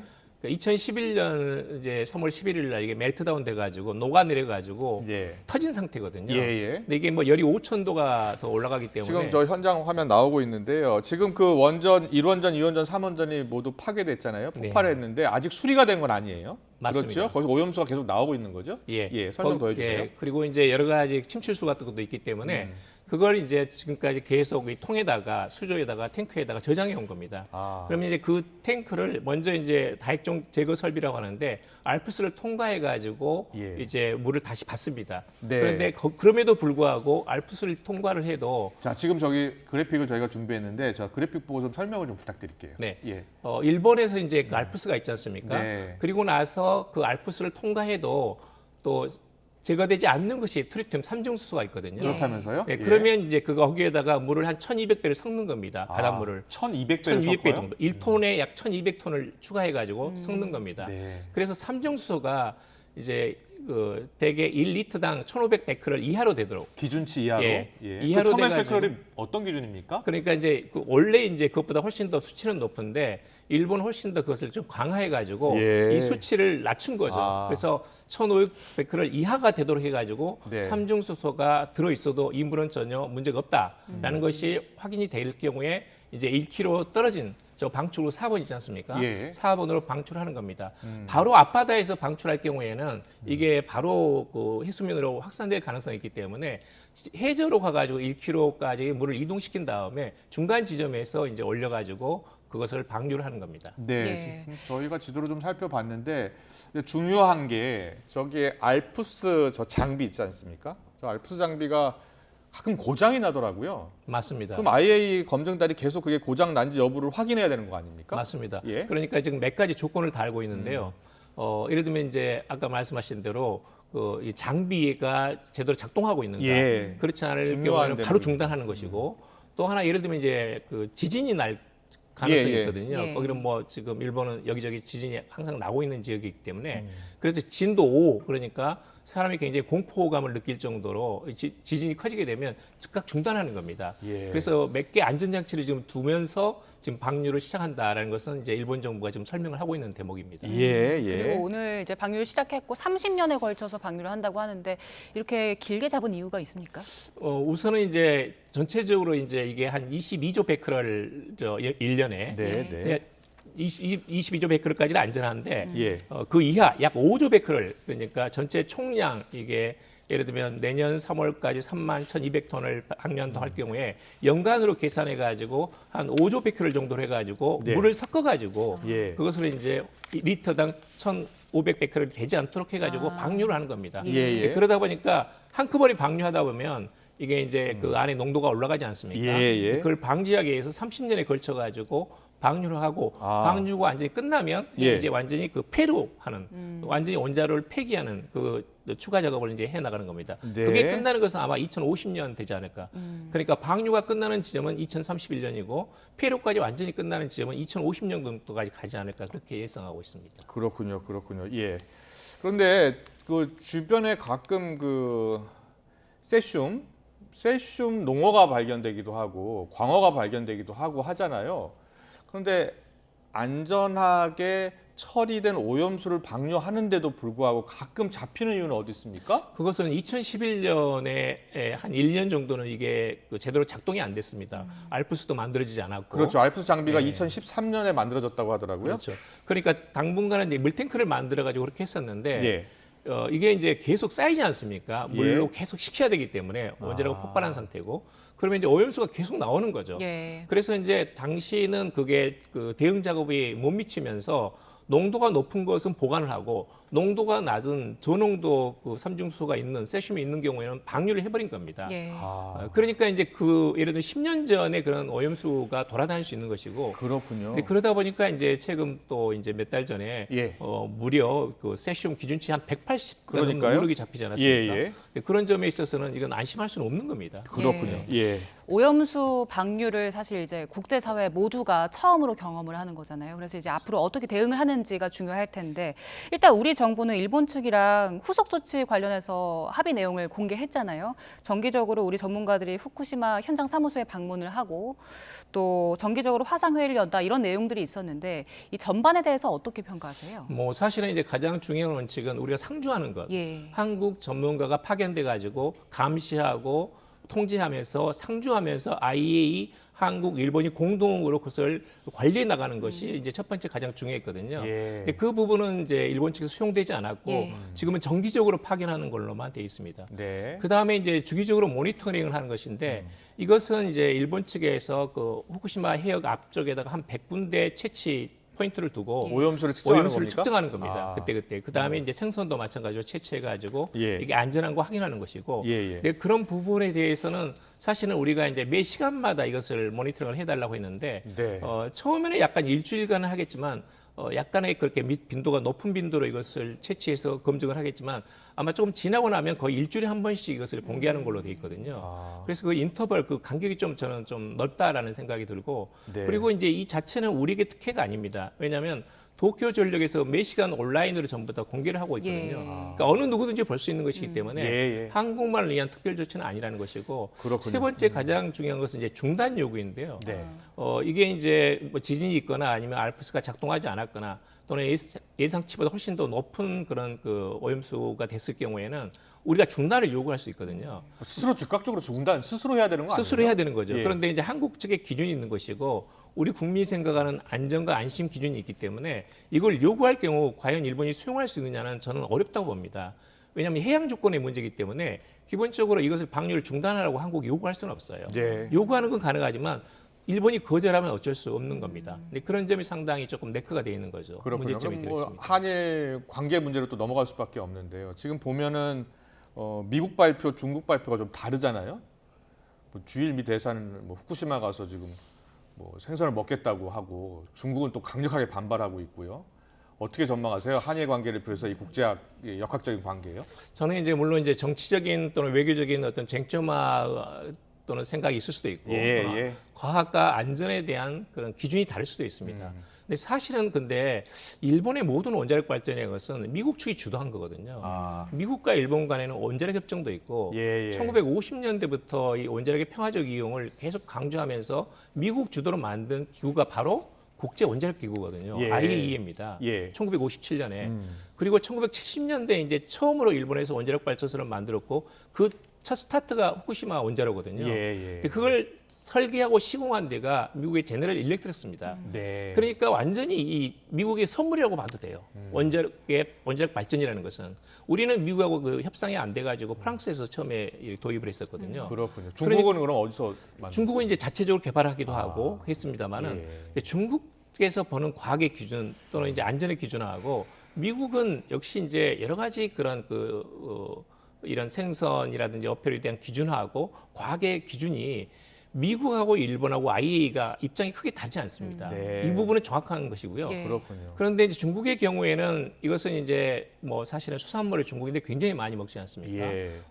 2011년 이제 3월 11일 날 이게 멜트다운 돼가지고 녹아내려가지고 터진 상태거든요. 근데 이게 뭐 열이 5,000도가 더 올라가기 때문에 지금 저 현장 화면 나오고 있는데요. 지금 그 원전 1원전, 2원전, 3원전이 모두 파괴됐잖아요. 폭발했는데 아직 수리가 된 건 아니에요. 맞습니다. 그렇죠? 거기서 오염수가 계속 나오고 있는 거죠? 설명 더 해주세요. 그리고 이제 여러 가지 침출수 같은 것도 있기 때문에 그걸 이제 지금까지 계속 이 통에다가 수조에다가 탱크에다가 저장해 온 겁니다. 그러면 이제 그 탱크를 먼저 이제 다액종 제거 설비라고 하는데 알프스를 통과해 가지고 이제 물을 다시 받습니다. 그런데 그럼에도 불구하고 알프스를 통과를 해도 자, 지금 저기 그래픽을 저희가 준비했는데 저 그래픽 보고 좀 설명을 좀 부탁드릴게요. 일본에서 이제 그 알프스가 있지 않습니까? 그리고 나서 그 알프스를 통과해도 또 제거되지 않는 것이 트리튬 삼중수소가 있거든요. 그렇다면서요? 그러면 이제 거기에다가 물을 한 1,200배를 섞는 겁니다. 바닷물을. 1,200배 정도. 1톤에 약 1,200톤을 추가해가지고 섞는 겁니다. 그래서 삼중수소가 이제 그 대개 1리터당 1,500베크럴 이하로 되도록. 기준치 이하로? 이하로 그 돼가지고. 1,500베크럴이 어떤 기준입니까? 그러니까 이제 원래 이제 그것보다 훨씬 더 수치는 높은데 일본은 훨씬 더 그것을 좀 강화해가지고 이 수치를 낮춘 거죠. 그래서 1,500베크럴 이하가 되도록 해가지고 삼중수소가 들어있어도 이 물은 전혀 문제가 없다라는 것이 확인이 될 경우에 이제 1km 떨어진 저 방출구 4번 있지 않습니까? 4번으로 방출하는 겁니다. 바로 앞바다에서 방출할 경우에는 이게 바로 그 해수면으로 확산될 가능성이 있기 때문에 해저로 가가지고 1km까지 물을 이동시킨 다음에 중간 지점에서 이제 올려가지고 그것을 방류를 하는 겁니다. 지금 저희가 지도를 좀 살펴봤는데 중요한 게 저기에 알프스 저 장비 있지 않습니까? 저 알프스 장비가 가끔 고장이 나더라고요. 맞습니다. 그럼 IA 검증단이 계속 그게 고장 난지 여부를 확인해야 되는 거 아닙니까? 맞습니다. 그러니까 지금 몇 가지 조건을 달고 있는데요. 예를 들면 이제 아까 말씀하신 대로 그 이 장비가 제대로 작동하고 있는가. 그렇지 않을 경우에는 바로 중단하는 것이고 또 하나 예를 들면 이제 그 지진이 날 가능성이 있거든요. 거기는 뭐 지금 일본은 여기저기 지진이 항상 나고 있는 지역이기 때문에 그래서 진도 5 그러니까 사람이 굉장히 공포감을 느낄 정도로 지진이 커지게 되면 즉각 중단하는 겁니다. 그래서 몇 개 안전장치를 지금 두면서 지금 방류를 시작한다라는 것은 이제 일본 정부가 지금 설명을 하고 있는 대목입니다. 그리고 오늘 이제 방류를 시작했고 30년에 걸쳐서 방류를 한다고 하는데 이렇게 길게 잡은 이유가 있습니까? 우선은 이제 전체적으로 이제 이게 한 22조 베크럴 1년에 22조 베크럴까지는 안전한데 그 이하 약 5조 베크럴 그러니까 전체 총량 이게 예를 들면 내년 3월까지 31,200톤을 방류한다 할 경우에 연간으로 계산해 가지고 한 5조 베크럴 정도로 해 가지고 물을 섞어 가지고 그것을 이제 리터당 1,500베크럴이 되지 않도록 해 가지고 방류를 하는 겁니다. 그러다 보니까 한꺼번에 방류하다 보면 이게 이제 그 안에 농도가 올라가지 않습니까? 그걸 방지하기 위해서 30년에 걸쳐 가지고 방류를 하고 방류가 완전히 끝나면 이제 완전히 그 폐로하는 완전히 원자로를 폐기하는 그 추가 작업을 이제 해 나가는 겁니다. 그게 끝나는 것은 아마 2050년 되지 않을까. 그러니까 방류가 끝나는 지점은 2031년이고 폐로까지 완전히 끝나는 지점은 2050년 정도까지 가지 않을까 그렇게 예상하고 있습니다. 그렇군요. 그런데 그 주변에 가끔 그 세슘 농어가 발견되기도 하고 광어가 발견되기도 하고 하잖아요. 그런데 안전하게 처리된 오염수를 방류하는데도 불구하고 가끔 잡히는 이유는 어디 있습니까? 그것은 2011년에 한 1년 정도는 이게 제대로 작동이 안 됐습니다. 알프스도 만들어지지 않았고. 그렇죠. 알프스 장비가 2013년에 만들어졌다고 하더라고요. 그렇죠. 그러니까 당분간은 이제 물탱크를 만들어가지고 그렇게 했었는데 이게 이제 계속 쌓이지 않습니까? 물로 계속 식혀야 되기 때문에 원자로가 폭발한 상태고 그러면 이제 오염수가 계속 나오는 거죠. 그래서 이제 당시는 그게 그 대응 작업이 못 미치면서 농도가 높은 것은 보관을 하고 농도가 낮은 저농도 그 삼중수소가 있는 세슘이 있는 경우에는 방류를 해버린 겁니다. 그러니까 이제 그 예를 들어 10년 전에 그런 오염수가 돌아다닐 수 있는 것이고. 그렇군요. 그러다 보니까 이제 최근 또 이제 몇 달 전에 무려 그 세슘 기준치 한 180 누르기 잡히지 않았습니까? 그런 점에 있어서는 이건 안심할 수는 없는 겁니다. 그렇군요. 오염수 방류를 사실 이제 국제사회 모두가 처음으로 경험을 하는 거잖아요. 그래서 이제 앞으로 어떻게 대응을 하는 하는지가 중요할 텐데 일단 우리 정부는 일본 측이랑 후속 조치 관련해서 합의 내용을 공개했잖아요. 정기적으로 우리 전문가들이 후쿠시마 현장 사무소에 방문을 하고 또 정기적으로 화상회의를 연다 이런 내용들이 있었는데 이 전반에 대해서 어떻게 평가하세요? 뭐 사실은 이제 가장 중요한 원칙은 우리가 상주하는 것. 한국 전문가가 파견돼 가지고 감시하고 통제하면서 상주하면서 IAEA, 한국, 일본이 공동으로 그것을 관리해 나가는 것이 이제 첫 번째 가장 중요했거든요. 근데 그 부분은 이제 일본 측에서 수용되지 않았고 지금은 정기적으로 파견하는 걸로만 돼 있습니다. 그 다음에 이제 주기적으로 모니터링을 하는 것인데 이것은 이제 일본 측에서 그 후쿠시마 해역 앞쪽에다가 한 100군데 채취 포인트를 두고 오염수를 측정하는 겁니다. 그때. 그 다음에 이제 생선도 마찬가지로 채취해가지고 이게 안전한 거 확인하는 것이고. 근데 그런 부분에 대해서는 사실은 우리가 이제 매 시간마다 이것을 모니터링을 해달라고 했는데 처음에는 약간 일주일간은 하겠지만 약간의 그렇게 빈도가 높은 빈도로 이것을 채취해서 검증을 하겠지만 아마 조금 지나고 나면 거의 일주일에 한 번씩 이것을 공개하는 걸로 돼 있거든요. 그래서 그 인터벌 그 간격이 좀 저는 좀 넓다라는 생각이 들고 그리고 이제 이 자체는 우리에게 특혜가 아닙니다. 왜냐하면 도쿄 전력에서 매 시간 온라인으로 전부 다 공개를 하고 있거든요. 그러니까 어느 누구든지 볼 수 있는 것이기 때문에 한국만을 위한 특별 조치는 아니라는 것이고 세 번째 가장 중요한 것은 이제 중단 요구인데요. 이게 이제 뭐 지진이 있거나 아니면 알프스가 작동하지 않았거나 또는 예상치보다 훨씬 더 높은 그런 그 오염수가 됐을 경우에는 우리가 중단을 요구할 수 있거든요. 스스로 즉각적으로 중단 스스로 해야 되는 거 아니에요? 스스로 해야 되는 거죠. 그런데 이제 한국 측의 기준이 있는 것이고 우리 국민이 생각하는 안전과 안심 기준이 있기 때문에 이걸 요구할 경우 과연 일본이 수용할 수 있느냐는 저는 어렵다고 봅니다. 왜냐하면 해양 주권의 문제이기 때문에 기본적으로 이것을 방류를 중단하라고 한국이 요구할 수는 없어요. 요구하는 건 가능하지만 일본이 거절하면 어쩔 수 없는 겁니다. 근데 그런 점이 상당히 조금 네크가 돼 있는 거죠. 문제점이 되어 있습니다. 한일 관계 문제로 또 넘어갈 수밖에 없는데요. 지금 보면은 미국 발표, 중국 발표가 좀 다르잖아요. 뭐 주일미 대사는 뭐 후쿠시마 가서 지금 뭐 생선을 먹겠다고 하고 중국은 또 강력하게 반발하고 있고요. 어떻게 전망하세요? 한일 관계를 비롯해서 이 국제학 역학적인 관계예요? 저는 이제 물론 이제 정치적인 또는 외교적인 어떤 쟁점화 또는 생각이 있을 수도 있고 과학과 안전에 대한 그런 기준이 다를 수도 있습니다. 근데 사실은 근데 일본의 모든 원자력 발전의 것은 미국 측이 주도한 거거든요. 미국과 일본 간에는 원자력 협정도 있고 1950년대부터 이 원자력의 평화적 이용을 계속 강조하면서 미국 주도로 만든 기구가 바로 국제 원자력 기구거든요. IAEA입니다. 1957년에. 그리고 1970년대에 이제 처음으로 일본에서 원자력 발전소를 만들었고 그 첫 스타트가 후쿠시마 원자로거든요. 그걸 설계하고 시공한 데가 미국의 제너럴 일렉트릭스입니다. 그러니까 완전히 이 미국의 선물이라고 봐도 돼요. 원자력 발전이라는 것은 우리는 미국하고 그 협상이 안 돼가지고 프랑스에서 처음에 도입을 했었거든요. 그렇군요. 중국은 그럼 어디서 만들었어요? 중국은 이제 자체적으로 개발하기도 하고 했습니다만은 중국에서 보는 과학의 기준 또는 이제 안전의 기준하고 미국은 역시 이제 여러 가지 그런 이런 생선이라든지 어표에 대한 기준하고 과학의 기준이 미국하고 일본하고 IAEA가 입장이 크게 다르지 않습니다. 이 부분은 정확한 것이고요. 그렇군요. 그런데 이제 중국의 경우에는 이것은 이제 뭐 사실은 수산물을 중국인데 굉장히 많이 먹지 않습니까?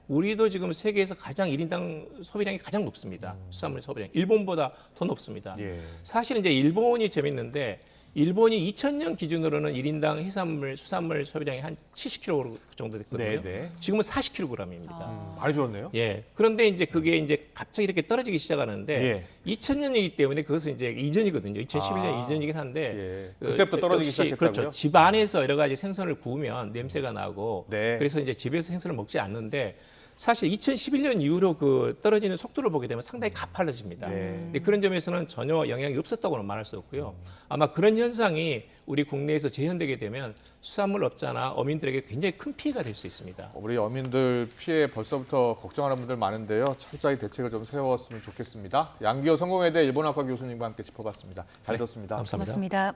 우리도 지금 세계에서 가장 1인당 소비량이 가장 높습니다. 수산물 소비량. 일본보다 더 높습니다. 사실 이제 일본이 재밌는데 일본이 2000년 기준으로는 1인당 해산물, 수산물 소비량이 한 70kg 정도 됐거든요. 지금은 40kg입니다. 많이 줄었네요. 그런데 이제 그게 이제 갑자기 이렇게 떨어지기 시작하는데 2000년이기 때문에 그것은 이제 이전이거든요. 2011년 이전이긴 한데 그때부터 떨어지기 시작했다고요? 그렇죠. 집 안에서 여러 가지 생선을 구우면 냄새가 나고 그래서 이제 집에서 생선을 먹지 않는데 사실 2011년 이후로 그 떨어지는 속도를 보게 되면 상당히 가팔라집니다. 근데 그런 점에서는 전혀 영향이 없었다고는 말할 수 없고요. 아마 그런 현상이 우리 국내에서 재현되게 되면 수산물업자나 어민들에게 굉장히 큰 피해가 될 수 있습니다. 우리 어민들 피해 벌써부터 걱정하는 분들 많은데요. 철저히 대책을 좀 세웠으면 좋겠습니다. 양기호 성공회대 일본학과 교수님과 함께 짚어봤습니다. 잘 들었습니다. 고맙습니다.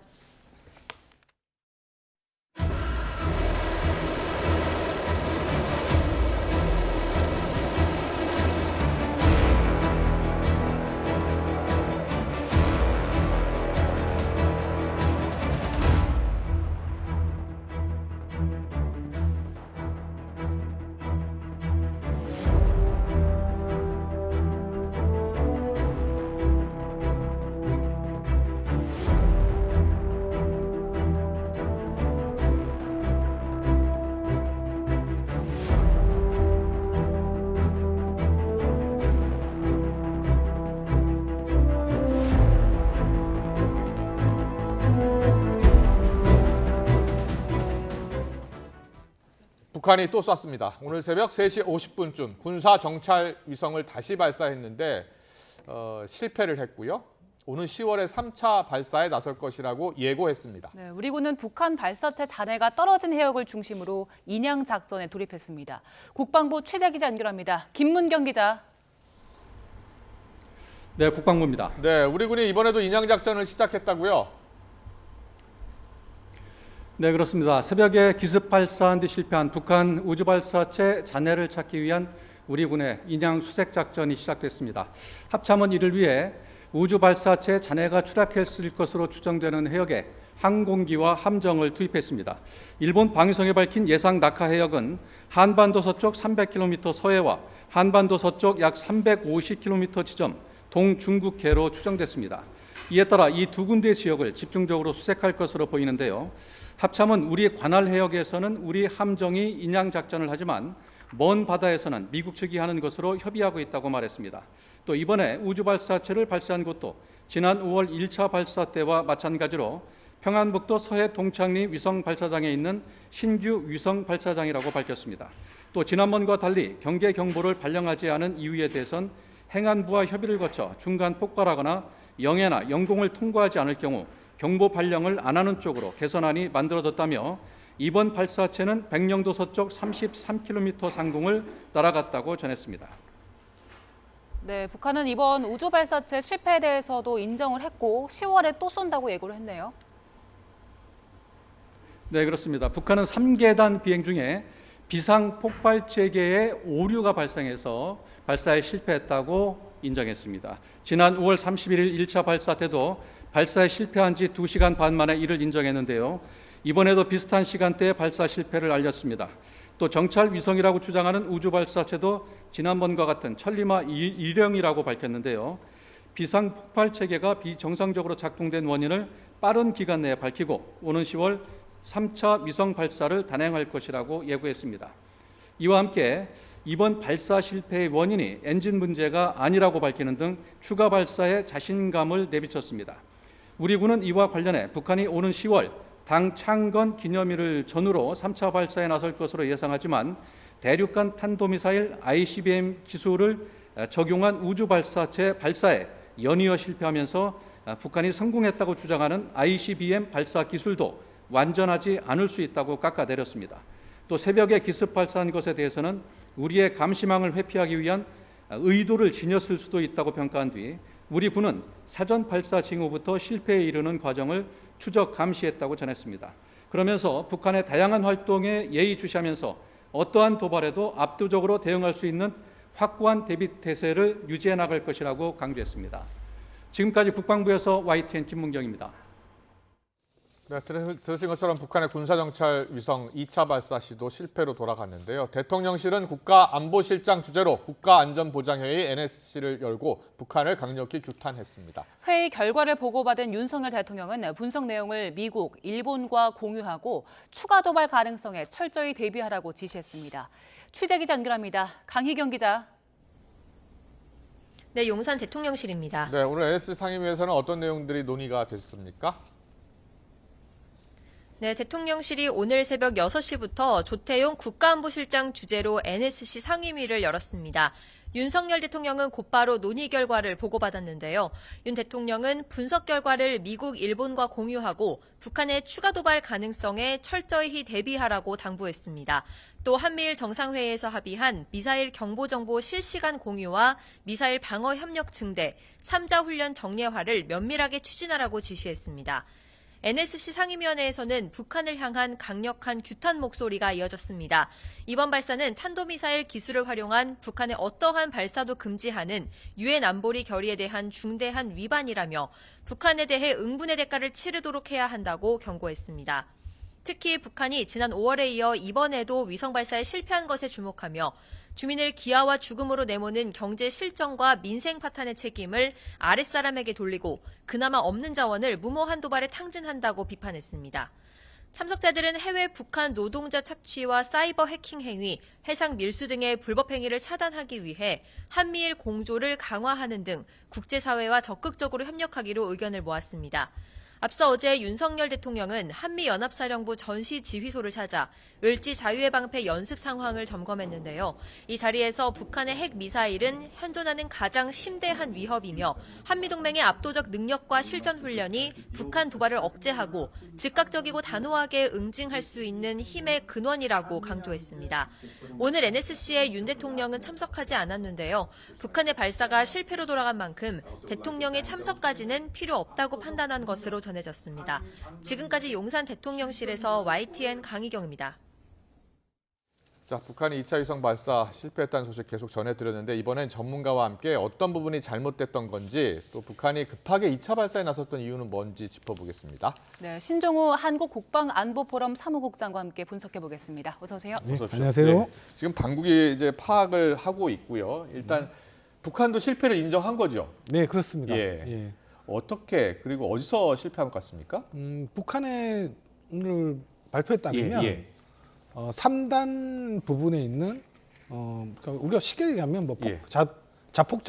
북한이 또 쐈습니다. 오늘 새벽 3시 50분쯤 군사 정찰 위성을 다시 발사했는데 실패를 했고요. 오는 10월에 3차 발사에 나설 것이라고 예고했습니다. 네, 우리 군은 북한 발사체 잔해가 떨어진 해역을 중심으로 인양 작전에 돌입했습니다. 국방부 취재 기자 연결합니다. 김문경 기자. 네, 국방부입니다. 네, 우리 군이 이번에도 인양 작전을 시작했다고요? 네, 그렇습니다. 새벽에 기습 발사한 뒤 실패한 북한 우주 발사체 잔해를 찾기 위한 우리 군의 인양 수색 작전이 시작됐습니다. 합참은 이를 위해 우주 발사체 잔해가 추락했을 것으로 추정되는 해역에 항공기와 함정을 투입했습니다. 일본 방위성이 밝힌 예상 낙하 해역은 한반도 서쪽 300km 서해와 한반도 서쪽 약 350km 지점 동중국해로 추정됐습니다. 이에 따라 이 두 군데 지역을 집중적으로 수색할 것으로 보이는데요. 합참은 우리 관할 해역에서는 우리 함정이 인양 작전을 하지만 먼 바다에서는 미국 측이 하는 것으로 협의하고 있다고 말했습니다. 또 이번에 우주 발사체를 발사한 곳도 지난 5월 1차 발사 때와 마찬가지로 평안북도 서해 동창리 위성 발사장에 있는 신규 위성 발사장이라고 밝혔습니다. 또 지난번과 달리 경계 경보를 발령하지 않은 이유에 대해선 행안부와 협의를 거쳐 중간 폭발하거나 영해나 영공을 통과하지 않을 경우 경보 발령을 안 하는 쪽으로 개선안이 만들어졌다며 이번 발사체는 백령도 서쪽 33km 상공을 날아갔다고 전했습니다. 네, 북한은 이번 우주 발사체 실패에 대해서도 인정을 했고 10월에 또 쏜다고 예고를 했네요. 네, 그렇습니다. 북한은 3계단 비행 중에 비상 폭발 체계에 오류가 발생해서 발사에 실패했다고 인정했습니다. 지난 5월 31일 1차 발사 때도 발사에 실패한 지 2시간 반 만에 이를 인정했는데요. 이번에도 비슷한 시간대에 발사 실패를 알렸습니다. 또 정찰 위성이라고 주장하는 우주 발사체도 지난번과 같은 천리마 1형이라고 밝혔는데요. 비상 폭발 체계가 비정상적으로 작동된 원인을 빠른 기간 내에 밝히고 오는 10월 3차 위성 발사를 단행할 것이라고 예고했습니다. 이와 함께 이번 발사 실패의 원인이 엔진 문제가 아니라고 밝히는 등 추가 발사에 자신감을 내비쳤습니다. 우리 군은 이와 관련해 북한이 오는 10월 당 창건 기념일을 전후로 3차 발사에 나설 것으로 예상하지만 대륙간 탄도미사일 ICBM 기술을 적용한 우주 발사체 발사에 연이어 실패하면서 북한이 성공했다고 주장하는 ICBM 발사 기술도 완전하지 않을 수 있다고 깎아내렸습니다. 또 새벽에 기습 발사한 것에 대해서는 우리의 감시망을 회피하기 위한 의도를 지녔을 수도 있다고 평가한 뒤 우리 군은 사전 발사 징후부터 실패에 이르는 과정을 추적 감시했다고 전했습니다. 그러면서 북한의 다양한 활동에 예의주시하면서 어떠한 도발에도 압도적으로 대응할 수 있는 확고한 대비 태세를 유지해 나갈 것이라고 강조했습니다. 지금까지 국방부에서 YTN 김문경입니다. 네, 들으신 것처럼 북한의 군사정찰 위성 2차 발사 시도 실패로 돌아갔는데요. 대통령실은 국가안보실장 주재로 국가안전보장회의 NSC를 열고 북한을 강력히 규탄했습니다. 회의 결과를 보고받은 윤석열 대통령은 분석 내용을 미국, 일본과 공유하고 추가 도발 가능성에 철저히 대비하라고 지시했습니다. 취재기자 연결합니다. 강희경 기자. 네, 용산 대통령실입니다. 네, 오늘 NSC 상임위에서는 어떤 내용들이 논의가 됐습니까? 네, 대통령실이 오늘 새벽 6시부터 조태용 국가안보실장 주재로 NSC 상임위를 열었습니다. 윤석열 대통령은 곧바로 논의 결과를 보고받았는데요. 윤 대통령은 분석 결과를 미국, 일본과 공유하고 북한의 추가 도발 가능성에 철저히 대비하라고 당부했습니다. 또 한미일 정상회의에서 합의한 미사일 경보정보 실시간 공유와 미사일 방어 협력 증대, 3자 훈련 정례화를 면밀하게 추진하라고 지시했습니다. NSC 상임위원회에서는 북한을 향한 강력한 규탄 목소리가 이어졌습니다. 이번 발사는 탄도미사일 기술을 활용한 북한의 어떠한 발사도 금지하는 유엔 안보리 결의에 대한 중대한 위반이라며 북한에 대해 응분의 대가를 치르도록 해야 한다고 경고했습니다. 특히 북한이 지난 5월에 이어 이번에도 위성 발사에 실패한 것에 주목하며 주민을 기아와 죽음으로 내모는 경제 실정과 민생 파탄의 책임을 아랫사람에게 돌리고 그나마 없는 자원을 무모한 도발에 탕진한다고 비판했습니다. 참석자들은 해외 북한 노동자 착취와 사이버 해킹 행위, 해상 밀수 등의 불법 행위를 차단하기 위해 한미일 공조를 강화하는 등 국제사회와 적극적으로 협력하기로 의견을 모았습니다. 앞서 어제 윤석열 대통령은 한미연합사령부 전시지휘소를 찾아 을지 자유의 방패 연습 상황을 점검했는데요. 이 자리에서 북한의 핵미사일은 현존하는 가장 심대한 위협이며 한미동맹의 압도적 능력과 실전 훈련이 북한 도발을 억제하고 즉각적이고 단호하게 응징할 수 있는 힘의 근원이라고 강조했습니다. 오늘 NSC에 윤 대통령은 참석하지 않았는데요. 북한의 발사가 실패로 돌아간 만큼 대통령의 참석까지는 필요 없다고 판단한 것으로 전해졌습니다. 지금까지 용산 대통령실에서 YTN 강희경입니다. 자, 북한이 2차 위성 발사 실패했다는 소식 계속 전해드렸는데 이번엔 전문가와 함께 어떤 부분이 잘못됐던 건지 또 북한이 급하게 2차 발사에 나섰던 이유는 뭔지 짚어보겠습니다. 네, 신종우 한국국방안보포럼 사무국장과 함께 분석해보겠습니다. 어서 오세요. 네, 안녕하세요. 네, 지금 당국이 이제 파악을 하고 있고요. 일단 북한도 실패를 인정한 거죠. 네, 그렇습니다. 예. 어떻게 그리고 어디서 실패한 것 같습니까? 북한의 오늘 발표에 따르면 3단 부분에 있는 그러니까 우리가 쉽게 얘기하면 뭐 자폭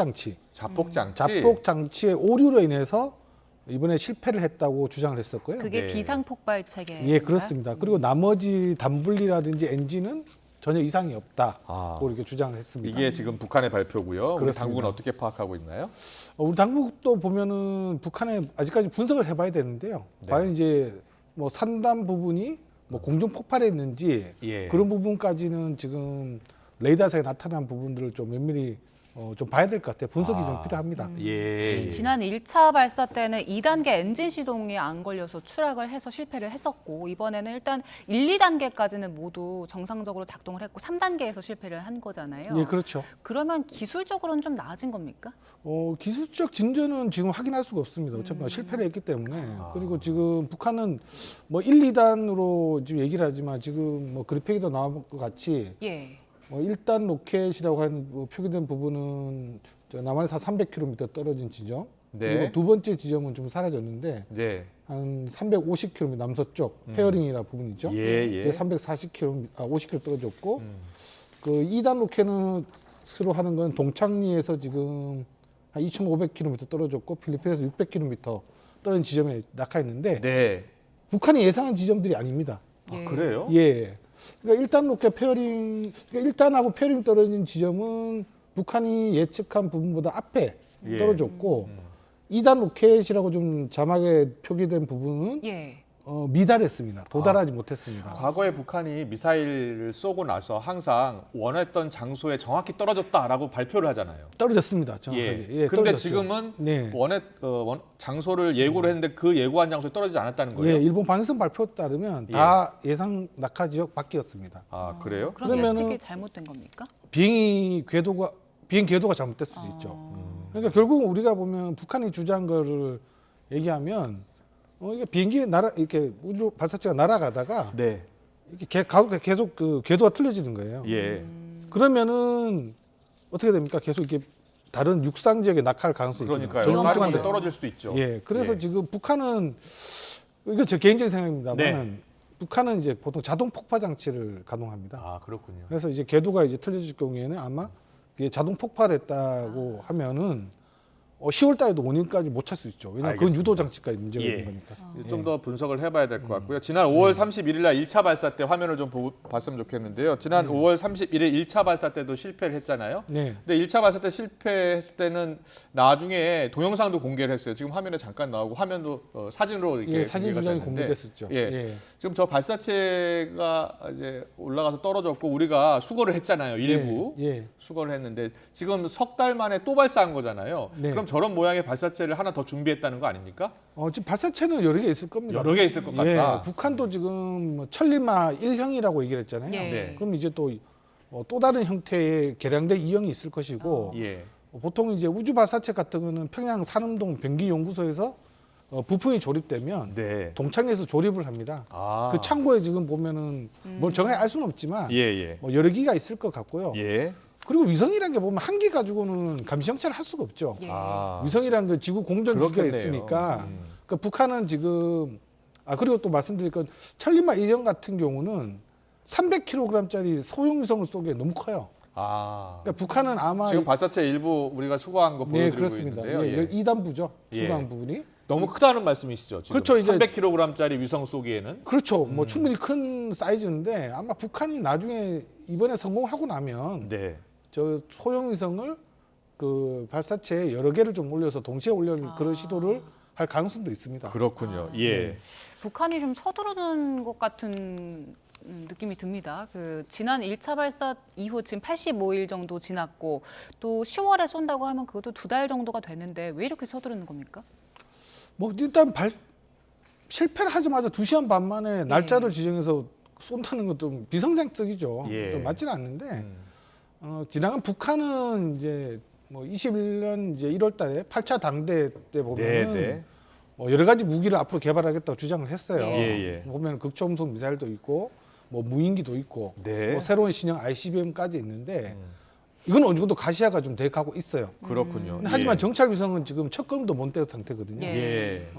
장치의 오류로 인해서 이번에 실패를 했다고 주장을 했었고요. 그게 비상폭발 체계. 예, 그렇습니다. 그리고 나머지 단분리라든지 엔진은 전혀 이상이 없다고 이렇게 주장을 했습니다. 이게 지금 북한의 발표고요. 우리 그렇습니다. 당국은 어떻게 파악하고 있나요? 우리 당국도 보면은 북한에 아직까지 분석을 해봐야 되는데요. 과연 이제 뭐 산단 부분이 뭐 공중 폭발했는지 그런 부분까지는 지금 레이더상에 나타난 부분들을 좀 면밀히 좀 봐야 될 것 같아요. 분석이 좀 필요합니다. 지난 1차 발사 때는 2단계 엔진 시동이 안 걸려서 추락을 해서 실패를 했었고 이번에는 일단 1, 2단계까지는 모두 정상적으로 작동을 했고 3단계에서 실패를 한 거잖아요. 예, 그렇죠. 그러면 기술적으로는 좀 나아진 겁니까? 기술적 진전은 지금 확인할 수가 없습니다. 어차피 실패를 했기 때문에. 그리고 지금 북한은 뭐 1, 2단으로 지금 얘기를 하지만 지금 뭐 그래픽에도 나온 것 같이 1단 로켓이라고 하는 표기된 부분은 남한에서 300km 떨어진 지점. 그리고 두 번째 지점은 좀 사라졌는데 한 350km 남서쪽 페어링이라 부분이죠. 340km, 50km 떨어졌고 그 2단 로켓으로 하는 건 동창리에서 지금 한 2,500km 떨어졌고 필리핀에서 600km 떨어진 지점에 낙하했는데 북한이 예상한 지점들이 아닙니다. 그래요? 예. 그러니까 1단 로켓 페어링, 그러니까 1단하고 페어링 떨어진 지점은 북한이 예측한 부분보다 앞에 떨어졌고 2단 로켓이라고 좀 자막에 표기된 부분은 미달했습니다. 도달하지 못했습니다. 과거에 북한이 미사일을 쏘고 나서 항상 원했던 장소에 정확히 떨어졌다라고 발표를 하잖아요. 떨어졌습니다. 정확하게. 그런데 지금은 장소를 예고를 했는데 그 예고한 장소에 떨어지지 않았다는 거예요? 일본 방위성 발표에 따르면 다 예상 낙하 지역 밖이었습니다. 그래요? 그럼 예측이 잘못된 겁니까? 비행 궤도가 잘못될 수도 있죠. 그러니까 결국 우리가 보면 북한이 주장한 거를 얘기하면 이게 비행기 이렇게 우주 발사체가 날아가다가 이렇게 계속 그 궤도가 틀려지는 거예요. 그러면은 어떻게 됩니까? 계속 이렇게 다른 육상 지역에 낙하할 가능성이 있거든요. 그러니까요. 다른 곳에 떨어질 수도 있죠. 그래서 지금 북한은 이거 제 개인적인 생각입니다만 북한은 이제 보통 자동 폭파 장치를 가동합니다. 그렇군요. 그래서 이제 궤도가 이제 틀려질 경우에는 아마 이게 자동 폭발했다고 하면은 10월 달에도 원인까지 못 찾을 수 있죠. 왜냐하면 그건 유도 장치까지 문제가 있는 거니까. 좀 더 분석을 해봐야 될 것 같고요. 지난 5월 31일 날 1차 발사 때 화면을 좀 봤으면 좋겠는데요. 지난 5월 31일 1차 발사 때도 실패를 했잖아요. 근데 1차 발사 때 실패했을 때는 나중에 동영상도 공개를 했어요. 지금 화면에 잠깐 나오고 화면도 사진으로 이렇게 사진 두 장이 공개됐었죠. 지금 저 발사체가 이제 올라가서 떨어졌고 우리가 수거를 했잖아요. 일부 수거를 했는데 지금 석 달 만에 또 발사한 거잖아요. 그럼 저런 모양의 발사체를 하나 더 준비했다는 거 아닙니까? 지금 발사체는 여러 개 있을 겁니다. 여러 개 있을 것 같다. 북한도 지금 뭐 천리마 1형이라고 얘기를 했잖아요. 그럼 이제 또 다른 형태의 개량된 2형이 있을 것이고 보통 이제 우주 발사체 같은 거는 평양 산음동 병기연구소에서 부품이 조립되면 동창리에서 조립을 합니다. 그 창고에 지금 보면은 뭘 정확히 알 수는 없지만 뭐 여러 기가 있을 것 같고요. 그리고 위성이라는 게 보면 한 기 가지고는 감시 정찰을 할 수가 없죠. 위성이라는 그 지구 공전 기기가 있으니까 그러니까 북한은 지금 그리고 또 말씀드릴 건 천리마 1형 같은 경우는 300kg짜리 소형 위성을 쏘기에 너무 커요. 그러니까 북한은 아마 지금 발사체 일부 우리가 수거한 거 보여드리고 그렇습니다. 있는데요. 2단부죠. 수거한 부분이. 너무 크다는 말씀이시죠? 지금 그렇죠. 이제 300kg짜리 위성 쏘기에는. 그렇죠. 뭐 충분히 큰 사이즈인데 아마 북한이 나중에 이번에 성공하고 나면 네. 저 소형 위성을 그 발사체에 여러 개를 좀 올려서 동시에 올릴 그런 시도를 할 가능성도 있습니다. 그렇군요. 예. 북한이 좀 서두르는 것 같은 느낌이 듭니다. 그 지난 1차 발사 이후 지금 85일 정도 지났고 또 10월에 쏜다고 하면 그것도 2달 정도가 되는데 왜 이렇게 서두르는 겁니까? 뭐 일단 실패를 하자마자 2시간 반 만에 날짜를 지정해서 쏜다는 건 좀 비성장적이죠. 예. 좀 맞지는 않는데 지나간 북한은 이제 뭐 21년 이제 1월달에 8차 당대 때 보면은 네. 뭐 여러 가지 무기를 앞으로 개발하겠다고 주장을 했어요. 예. 보면 극초음속 미사일도 있고 뭐 무인기도 있고 네. 뭐 새로운 신형 ICBM까지 있는데 이건 어느 정도 가시화가 좀 돼가고 있어요. 그렇군요. 근데 하지만 예. 정찰 위성은 지금 첫 걸음도 못 뗀 상태거든요. 예.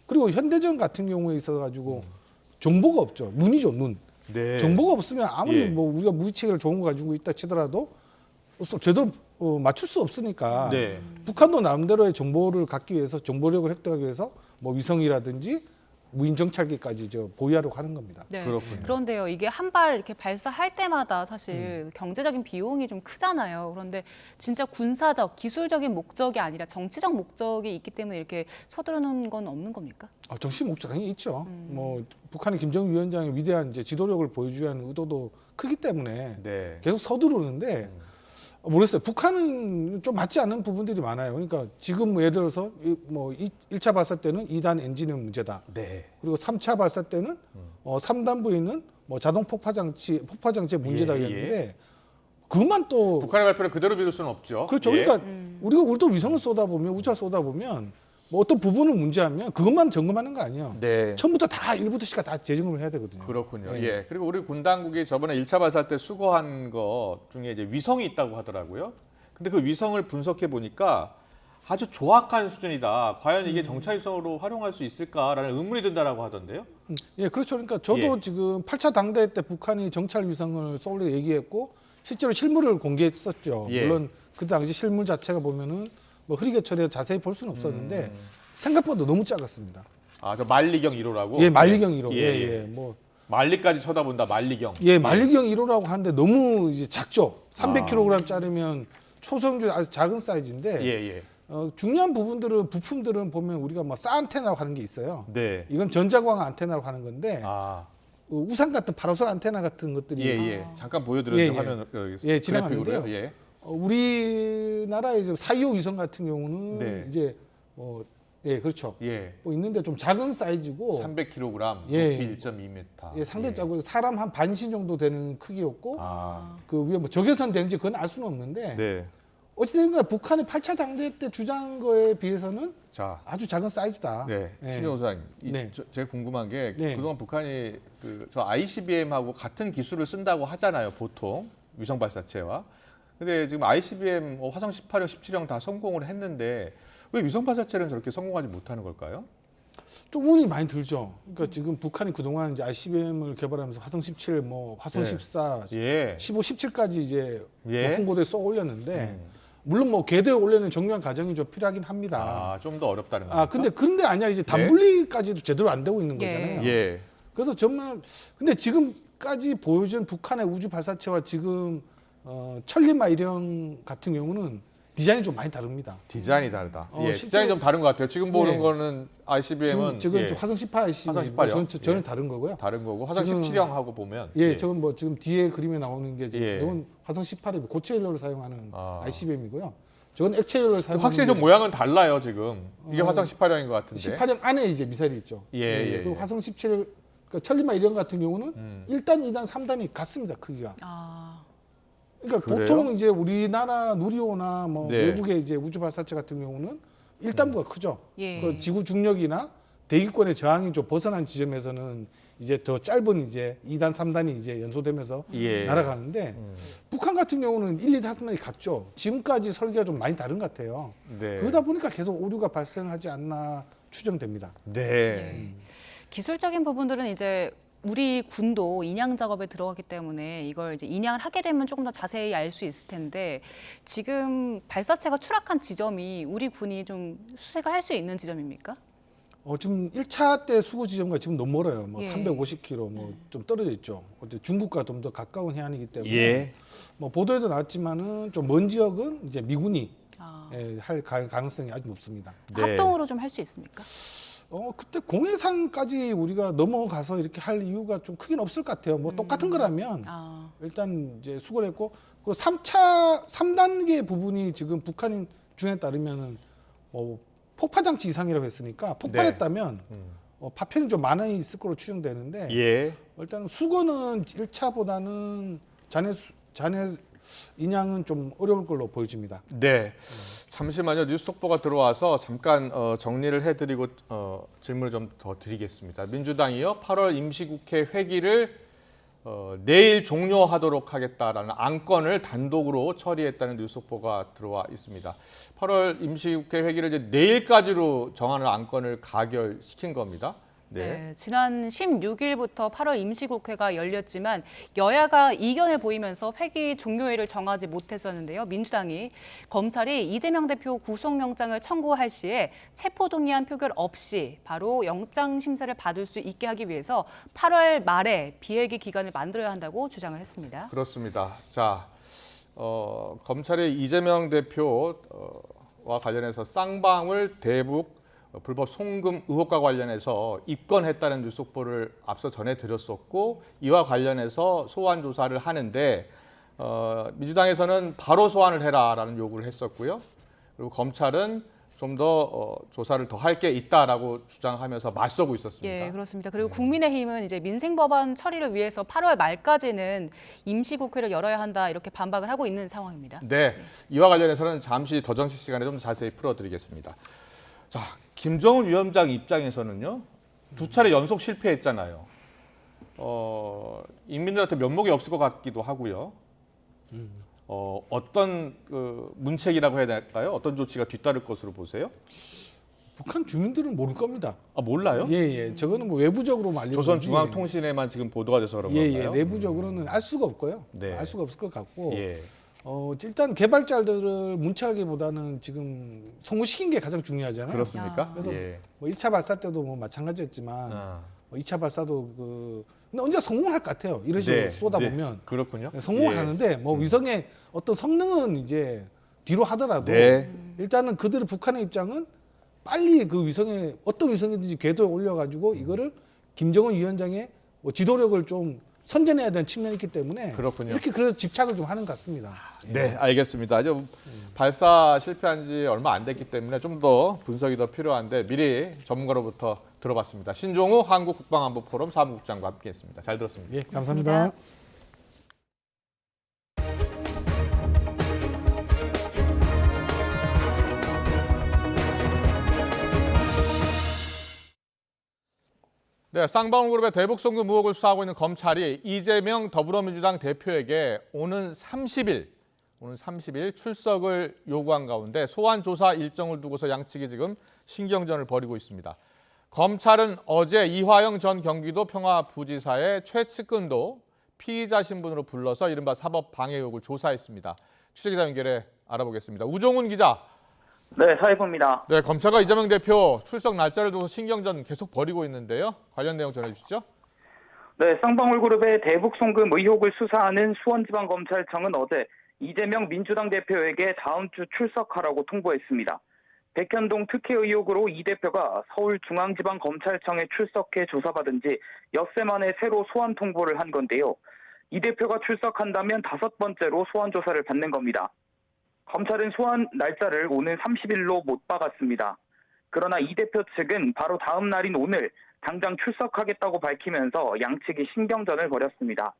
그리고 현대전 같은 경우에 있어가지고 정보가 없죠. 눈이죠, 눈. 네. 정보가 없으면 아무리 예. 뭐 우리가 무기 체계를 좋은 거 가지고 있다 치더라도 제대로 맞출 수 없으니까 네. 북한도 나름대로의 정보를 갖기 위해서 정보력을 획득하기 위해서 뭐 위성이라든지 무인 정찰기까지 보유하려고 하는 겁니다. 네. 그렇군요. 그런데요, 이게 한 발 이렇게 발사할 때마다 사실 경제적인 비용이 좀 크잖아요. 그런데 진짜 군사적, 기술적인 목적이 아니라 정치적 목적이 있기 때문에 이렇게 서두르는 건 없는 겁니까? 정치 목적 당연히 있죠. 뭐 북한의 김정은 위원장의 위대한 이제 지도력을 보여주려는 의도도 크기 때문에 네. 계속 서두르는데 모르겠어요. 북한은 좀 맞지 않는 부분들이 많아요. 그러니까 지금 예를 들어서 뭐 1차 발사 때는 2단 엔진의 문제다. 네. 그리고 3차 발사 때는 3단부에 있는 뭐 자동 폭파장치의 문제다 그랬는데 그것만 또 북한의 발표를 그대로 믿을 수는 없죠. 그렇죠. 예. 그러니까 우리도 위성을 쏟아보면 우주를 쏟아보면 뭐 어떤 부분을 문제하면 그것만 점검하는 거 아니에요. 네. 처음부터 다 1부터 C가 다 재점검을 해야 되거든요. 그렇군요. 네. 예. 그리고 우리 군 당국이 저번에 1차 발사 때 수거한 것 중에 이제 위성이 있다고 하더라고요. 근데 그 위성을 분석해 보니까 아주 조악한 수준이다. 과연 이게 정찰 위성으로 활용할 수 있을까라는 의문이 든다라고 하던데요. 예, 그렇죠. 그러니까 저도 지금 8차 당대 때 북한이 정찰 위성을 쏠려 얘기했고 실제로 실물을 공개했었죠. 예. 물론 그 당시 실물 자체가 보면은 뭐 흐리게 처리해서 자세히 볼 수는 없었는데 생각보다 너무 작았습니다. 저 만리경 1호라고? 예, 만리경 1호. 예. 뭐 만리까지 쳐다본다. 만리경. 예, 만리경 1호라고 하는데 너무 이제 작죠. 300kg짜리면 초성주 아주 작은 사이즈인데 예. 중요한 부품들은 보면 우리가 뭐 쌍안테나라고 하는 게 있어요. 네. 이건 전자광 안테나라고 하는 건데 우산 같은 파라솔 안테나 같은 것들이 예. 잠깐 보여드렸는데 화면 지나갔는데요. 예. 우리나라의 4.25 위성 같은 경우는 네. 이제 그렇죠. 예. 뭐 있는데 좀 작은 사이즈고 300kg, 예. 높이 1.2m. 예, 상당히 작고 사람 한 반신 정도 되는 크기였고 그 위에 뭐 적외선 되는지 그건 알 수는 없는데 네. 어찌됐든 간에 북한의 8차 당대 때 주장한 거에 비해서는 아주 작은 사이즈다. 네, 신영호 소장님, 제가 궁금한 게 그동안 북한이 저 ICBM하고 같은 기술을 쓴다고 하잖아요, 보통 위성 발사체와. 근데 지금 ICBM 화성 18형, 17형 다 성공을 했는데 왜 위성 발사체는 저렇게 성공하지 못하는 걸까요? 좀 운이 많이 들죠. 그러니까 지금 북한이 그동안 이제 ICBM을 개발하면서 화성 17, 뭐 화성 14, 15, 17까지 이제 높은 고도에 쏘아 올렸는데 물론 뭐 궤도에 올리는 정교한 과정이 좀 필요하긴 합니다. 좀 더 어렵다는 거죠. 근데 아니야. 이제 단분리까지도 제대로 안 되고 있는 거잖아요. 예. 그래서 정말 근데 지금까지 보여준 북한의 우주 발사체와 지금 천리마 일형 같은 경우는 디자인이 좀 많이 다릅니다. 디자인이 다르다. 디자인이 좀 다른 것 같아요. 지금 보는 거는 ICBM은 지금 화성 18 ICBM 저는 다른 거고요. 다른 거고 화성 17형하고 보면 저건 뭐 지금 뒤에 그림에 나오는 게 이건 화성 18이 고체 연료를 사용하는 ICBM이고요. 저건 액체 연료를 사용하는 확실히 좀 모양은 달라요, 지금. 이게 화성 18형인 것 같은데. 18형 안에 이제 미사일이 있죠. 그리고 화성 17 천리마 일형 같은 경우는 1단, 2단, 3단이 같습니다, 크기가. 그러니까 그래요? 보통 이제 우리나라 누리호나 뭐 외국의 이제 우주 발사체 같은 경우는 1단부가 크죠. 그 지구 중력이나 대기권의 저항이 좀 벗어난 지점에서는 이제 더 짧은 이제 2단, 3단이 이제 연소되면서 날아가는데 북한 같은 경우는 1, 2, 3단이 같죠. 지금까지 설계가 좀 많이 다른 것 같아요. 그러다 보니까 계속 오류가 발생하지 않나 추정됩니다. 기술적인 부분들은 이제 우리 군도 인양 작업에 들어가기 때문에 이걸 이제 인양을 하게 되면 조금 더 자세히 알 수 있을 텐데 지금 발사체가 추락한 지점이 우리 군이 좀 수색을 할 수 있는 지점입니까? 지금 1차 때 수거 지점과 지금 너무 멀어요. 뭐 예. 350km 뭐 좀 떨어져 있죠. 어제 중국과 좀 더 가까운 해안이기 때문에 예. 뭐 보도에도 나왔지만은 좀 먼 지역은 이제 미군이 할 가능성이 아주 높습니다. 합동으로 좀 할 수 있습니까? 그때 공해상까지 우리가 넘어가서 이렇게 할 이유가 좀 크긴 없을 것 같아요. 뭐 똑같은 거라면 일단 이제 수거를 했고, 그리고 3단계 부분이 지금 북한 중에 따르면은 폭파장치 이상이라고 했으니까 폭발했다면 파편이 좀 많이 있을 거로 추정되는데 예. 일단 수거는 1차보다는 잔해 인양은 좀 어려울 걸로 보여집니다. 네. 잠시만요. 뉴스 속보가 들어와서 잠깐 정리를 해드리고 질문을 좀 더 드리겠습니다. 민주당이요, 8월 임시국회 회기를 내일 종료하도록 하겠다라는 안건을 단독으로 처리했다는 뉴스 속보가 들어와 있습니다. 8월 임시국회 회기를 이제 내일까지로 정하는 안건을 가결시킨 겁니다. 네, 지난 16일부터 8월 임시국회가 열렸지만 여야가 이견을 보이면서 회기 종료일을 정하지 못했었는데요. 민주당이 검찰이 이재명 대표 구속영장을 청구할 시에 체포동의안 표결 없이 바로 영장 심사를 받을 수 있게 하기 위해서 8월 말에 비회기 기간을 만들어야 한다고 주장을 했습니다. 그렇습니다. 자, 검찰이 이재명 대표와 관련해서 쌍방울 대북 불법 송금 의혹과 관련해서 입건했다는 뉴스 속보를 앞서 전해드렸었고, 이와 관련해서 소환 조사를 하는데 민주당에서는 바로 소환을 해라라는 요구를 했었고요. 그리고 검찰은 좀 더 조사를 더 할 게 있다라고 주장하면서 맞서고 있었습니다. 예, 그렇습니다. 그리고 국민의힘은 이제 민생법안 처리를 위해서 8월 말까지는 임시국회를 열어야 한다 이렇게 반박을 하고 있는 상황입니다. 네, 이와 관련해서는 잠시 더 정치 시간에 좀 자세히 풀어드리겠습니다. 자, 김정은 위원장 입장에서는요, 2차례 연속 실패했잖아요. 인민들한테 면목이 없을 것 같기도 하고요. 어떤 문책이라고 해야 될까요? 어떤 조치가 뒤따를 것으로 보세요? 북한 주민들은 모를 겁니다. 아, 몰라요? 예. 저거는 뭐 외부적으로 알려진 조선중앙통신에만 지금 보도가 돼서 그런 건가요? 내부적으로는 알 수가 없고요. 네. 알 수가 없을 것 같고. 예. 일단 개발자들을 문책하기보다는 지금 성공시킨 게 가장 중요하잖아요. 그렇습니까? 그래서 예. 뭐 1차 발사 때도 뭐 마찬가지였지만 뭐 2차 발사도 근데 언제 성공할 것 같아요. 이런 식으로 쏟아보면. 그렇군요. 성공을 예. 하는데 뭐 위성의 어떤 성능은 이제 뒤로 하더라도 일단은 그들의 북한의 입장은 빨리 그 위성에 어떤 위성이든지 궤도에 올려가지고 이거를 김정은 위원장의 뭐 지도력을 좀 선전해야 되는 측면이 있기 때문에 그렇군요. 이렇게 그래서 집착을 좀 하는 것 같습니다. 네, 알겠습니다. 좀 발사 실패한 지 얼마 안 됐기 때문에 좀 더 분석이 더 필요한데 미리 전문가로부터 들어봤습니다. 신종우 한국국방안보포럼 사무국장과 함께했습니다. 잘 들었습니다. 예, 감사합니다. 네, 쌍방울그룹의 대북 송금 의혹을 수사하고 있는 검찰이 이재명 더불어민주당 대표에게 오는 30일 출석을 요구한 가운데 소환 조사 일정을 두고서 양측이 지금 신경전을 벌이고 있습니다. 검찰은 어제 이화영 전 경기도 평화부지사의 최측근도 피의자 신분으로 불러서 이른바 사법 방해 의혹을 조사했습니다. 취재기자 연결해 알아보겠습니다. 우종훈 기자. 네, 사회부입니다. 네, 검찰과 이재명 대표 출석 날짜를 두고 신경전 계속 벌이고 있는데요. 관련 내용 전해주시죠. 네, 쌍방울그룹의 대북 송금 의혹을 수사하는 수원지방검찰청은 어제 이재명 민주당 대표에게 다음 주 출석하라고 통보했습니다. 백현동 특혜 의혹으로 이 대표가 서울중앙지방검찰청에 출석해 조사받은 지 엿새 만에 새로 소환 통보를 한 건데요. 이 대표가 출석한다면 5번째로 소환 조사를 받는 겁니다. 검찰은 소환 날짜를 오는 30일로 못 박았습니다. 그러나 이 대표 측은 바로 다음 날인 오늘 당장 출석하겠다고 밝히면서 양측이 신경전을 벌였습니다.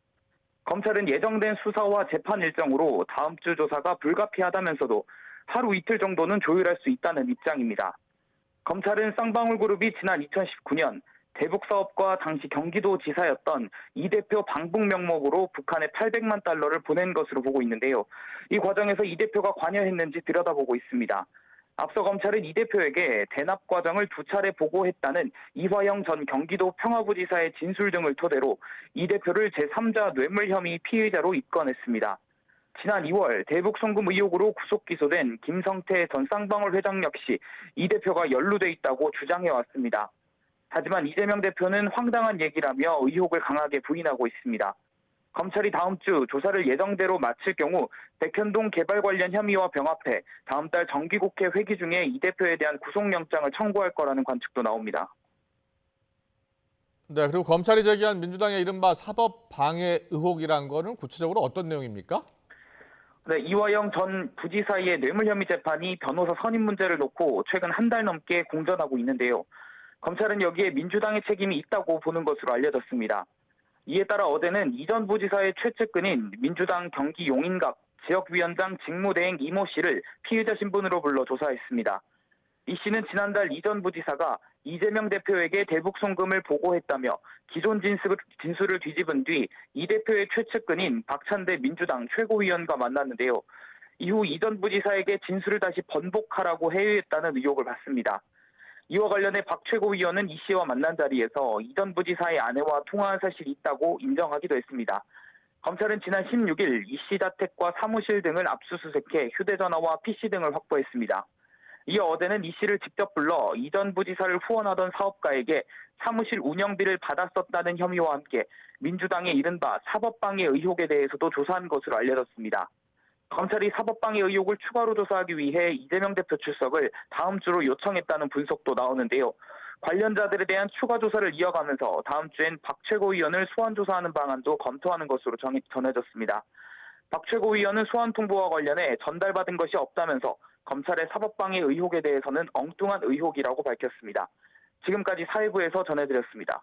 검찰은 예정된 수사와 재판 일정으로 다음 주 조사가 불가피하다면서도 하루 이틀 정도는 조율할 수 있다는 입장입니다. 검찰은 쌍방울그룹이 지난 2019년 대북사업과 당시 경기도지사였던 이 대표 방북 명목으로 북한에 800만 달러를 보낸 것으로 보고 있는데요. 이 과정에서 이 대표가 관여했는지 들여다보고 있습니다. 앞서 검찰은 이 대표에게 대납 과정을 2차례 보고했다는 이화영 전 경기도 평화부지사의 진술 등을 토대로 이 대표를 제3자 뇌물 혐의 피의자로 입건했습니다. 지난 2월 대북 송금 의혹으로 구속 기소된 김성태 전 쌍방울 회장 역시 이 대표가 연루돼 있다고 주장해왔습니다. 하지만 이재명 대표는 황당한 얘기라며 의혹을 강하게 부인하고 있습니다. 검찰이 다음 주 조사를 예정대로 마칠 경우 백현동 개발 관련 혐의와 병합해 다음 달 정기국회 회기 중에 이 대표에 대한 구속영장을 청구할 거라는 관측도 나옵니다. 네, 그리고 검찰이 제기한 민주당의 이른바 사법방해 의혹이란 거는 구체적으로 어떤 내용입니까? 네, 이화영 전 부지사의 뇌물 혐의 재판이 변호사 선임 문제를 놓고 최근 한 달 넘게 공전하고 있는데요. 검찰은 여기에 민주당의 책임이 있다고 보는 것으로 알려졌습니다. 이에 따라 어제는 이 전 부지사의 최측근인 민주당 경기 용인갑 지역위원장 직무대행 이모 씨를 피의자 신분으로 불러 조사했습니다. 이 씨는 지난달 이 전 부지사가 이재명 대표에게 대북 송금을 보고했다며 기존 진술을 뒤집은 뒤 이 대표의 최측근인 박찬대 민주당 최고위원과 만났는데요. 이후 이 전 부지사에게 진술을 다시 번복하라고 해외했다는 의혹을 받습니다. 이와 관련해 박 최고위원은 이 씨와 만난 자리에서 이 전 부지사의 아내와 통화한 사실이 있다고 인정하기도 했습니다. 검찰은 지난 16일 이 씨 자택과 사무실 등을 압수수색해 휴대전화와 PC 등을 확보했습니다. 이어 어제는 이 씨를 직접 불러 이 전 부지사를 후원하던 사업가에게 사무실 운영비를 받았었다는 혐의와 함께 민주당의 이른바 사법방해 의혹에 대해서도 조사한 것으로 알려졌습니다. 검찰이 사법방해 의혹을 추가로 조사하기 위해 이재명 대표 출석을 다음 주로 요청했다는 분석도 나오는데요. 관련자들에 대한 추가 조사를 이어가면서 다음 주엔 박 최고위원을 소환 조사하는 방안도 검토하는 것으로 전해졌습니다. 박 최고위원은 소환 통보와 관련해 전달받은 것이 없다면서 검찰의 사법방해 의혹에 대해서는 엉뚱한 의혹이라고 밝혔습니다. 지금까지 사회부에서 전해드렸습니다.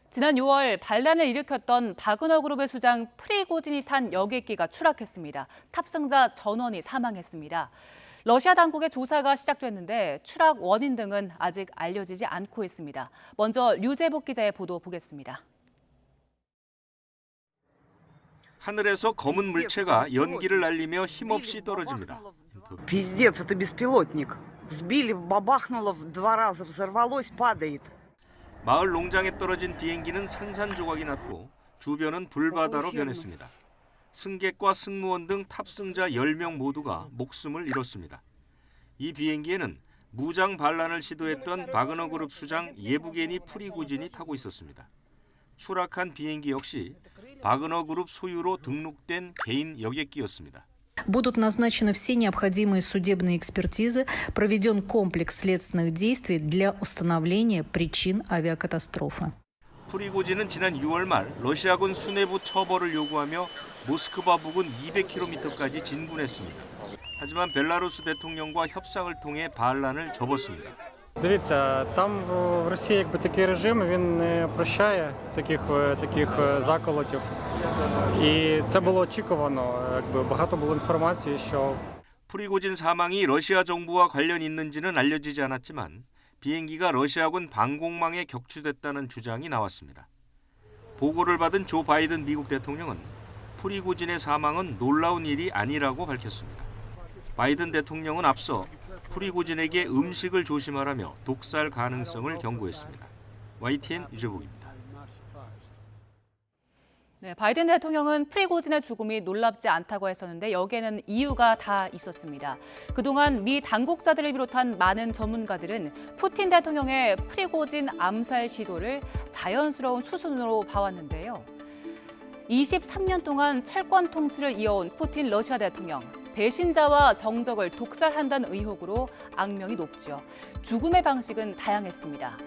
지난 6월 반란을 일으켰던 바그너 그룹의 수장 프리고진이 탄 여객기가 추락했습니다. 탑승자 전원이 사망했습니다. 러시아 당국의 조사가 시작됐는데 추락 원인 등은 아직 알려지지 않고 있습니다. 먼저 류재복 기자의 보도 보겠습니다. 하늘에서 검은 물체가 연기를 날리며 힘없이 떨어집니다. Пиздец, это беспилотник. Сбили, бабахнуло в 2 раза, взорвалось, падает. 마을 농장에 떨어진 비행기는 산산조각이 났고 주변은 불바다로 변했습니다. 승객과 승무원 등 탑승자 10명 모두가 목숨을 잃었습니다. 이 비행기에는 무장 반란을 시도했던 바그너 그룹 수장 예부게니 프리고진이 타고 있었습니다. 추락한 비행기 역시 바그너 그룹 소유로 등록된 개인 여객기였습니다. Будут назначены все необходимые судебные экспертизы, проведен комплекс следственных действий для установления причин авиакатастрофы. 프리고진은 지난 6월 말 러시아군 수뇌부 처벌을 요구하며 모스크바 부근 200km까지 진군했습니다. 하지만 벨라루스 대통령과 협상을 통해 반란을 접었습니다. Дивіться, там в Росії якби такий режим, він не прощає таких заколотів. І це було очікувано, якби багато було інформації, що 프리고진 사망이 러시아 정부와 관련 있는지는 알려지지 않았지만 비행기가 러시아군 방공망에 격추됐다는 주장이 나왔습니다. 보고를 받은 조 바이든 미국 대통령은 프리고진의 사망은 놀라운 일이 아니라고 밝혔습니다. 바이든 대통령은 앞서 프리고진에게 음식을 조심하라며 독살 가능성을 경고했습니다. YTN 유재복입니다. 네, 바이든 대통령은 프리고진의 죽음이 놀랍지 않다고 했었는데 여기에는 이유가 다 있었습니다. 그동안 미 당국자들을 비롯한 많은 전문가들은 푸틴 대통령의 프리고진 암살 시도를 자연스러운 수순으로 봐왔는데요. 23년 동안 철권 통치를 이어온 푸틴 러시아 대통령. 배신자와 정적을 독살한다는 의혹으로 악명이 높죠. 죽음의 방식은 다양했습니다.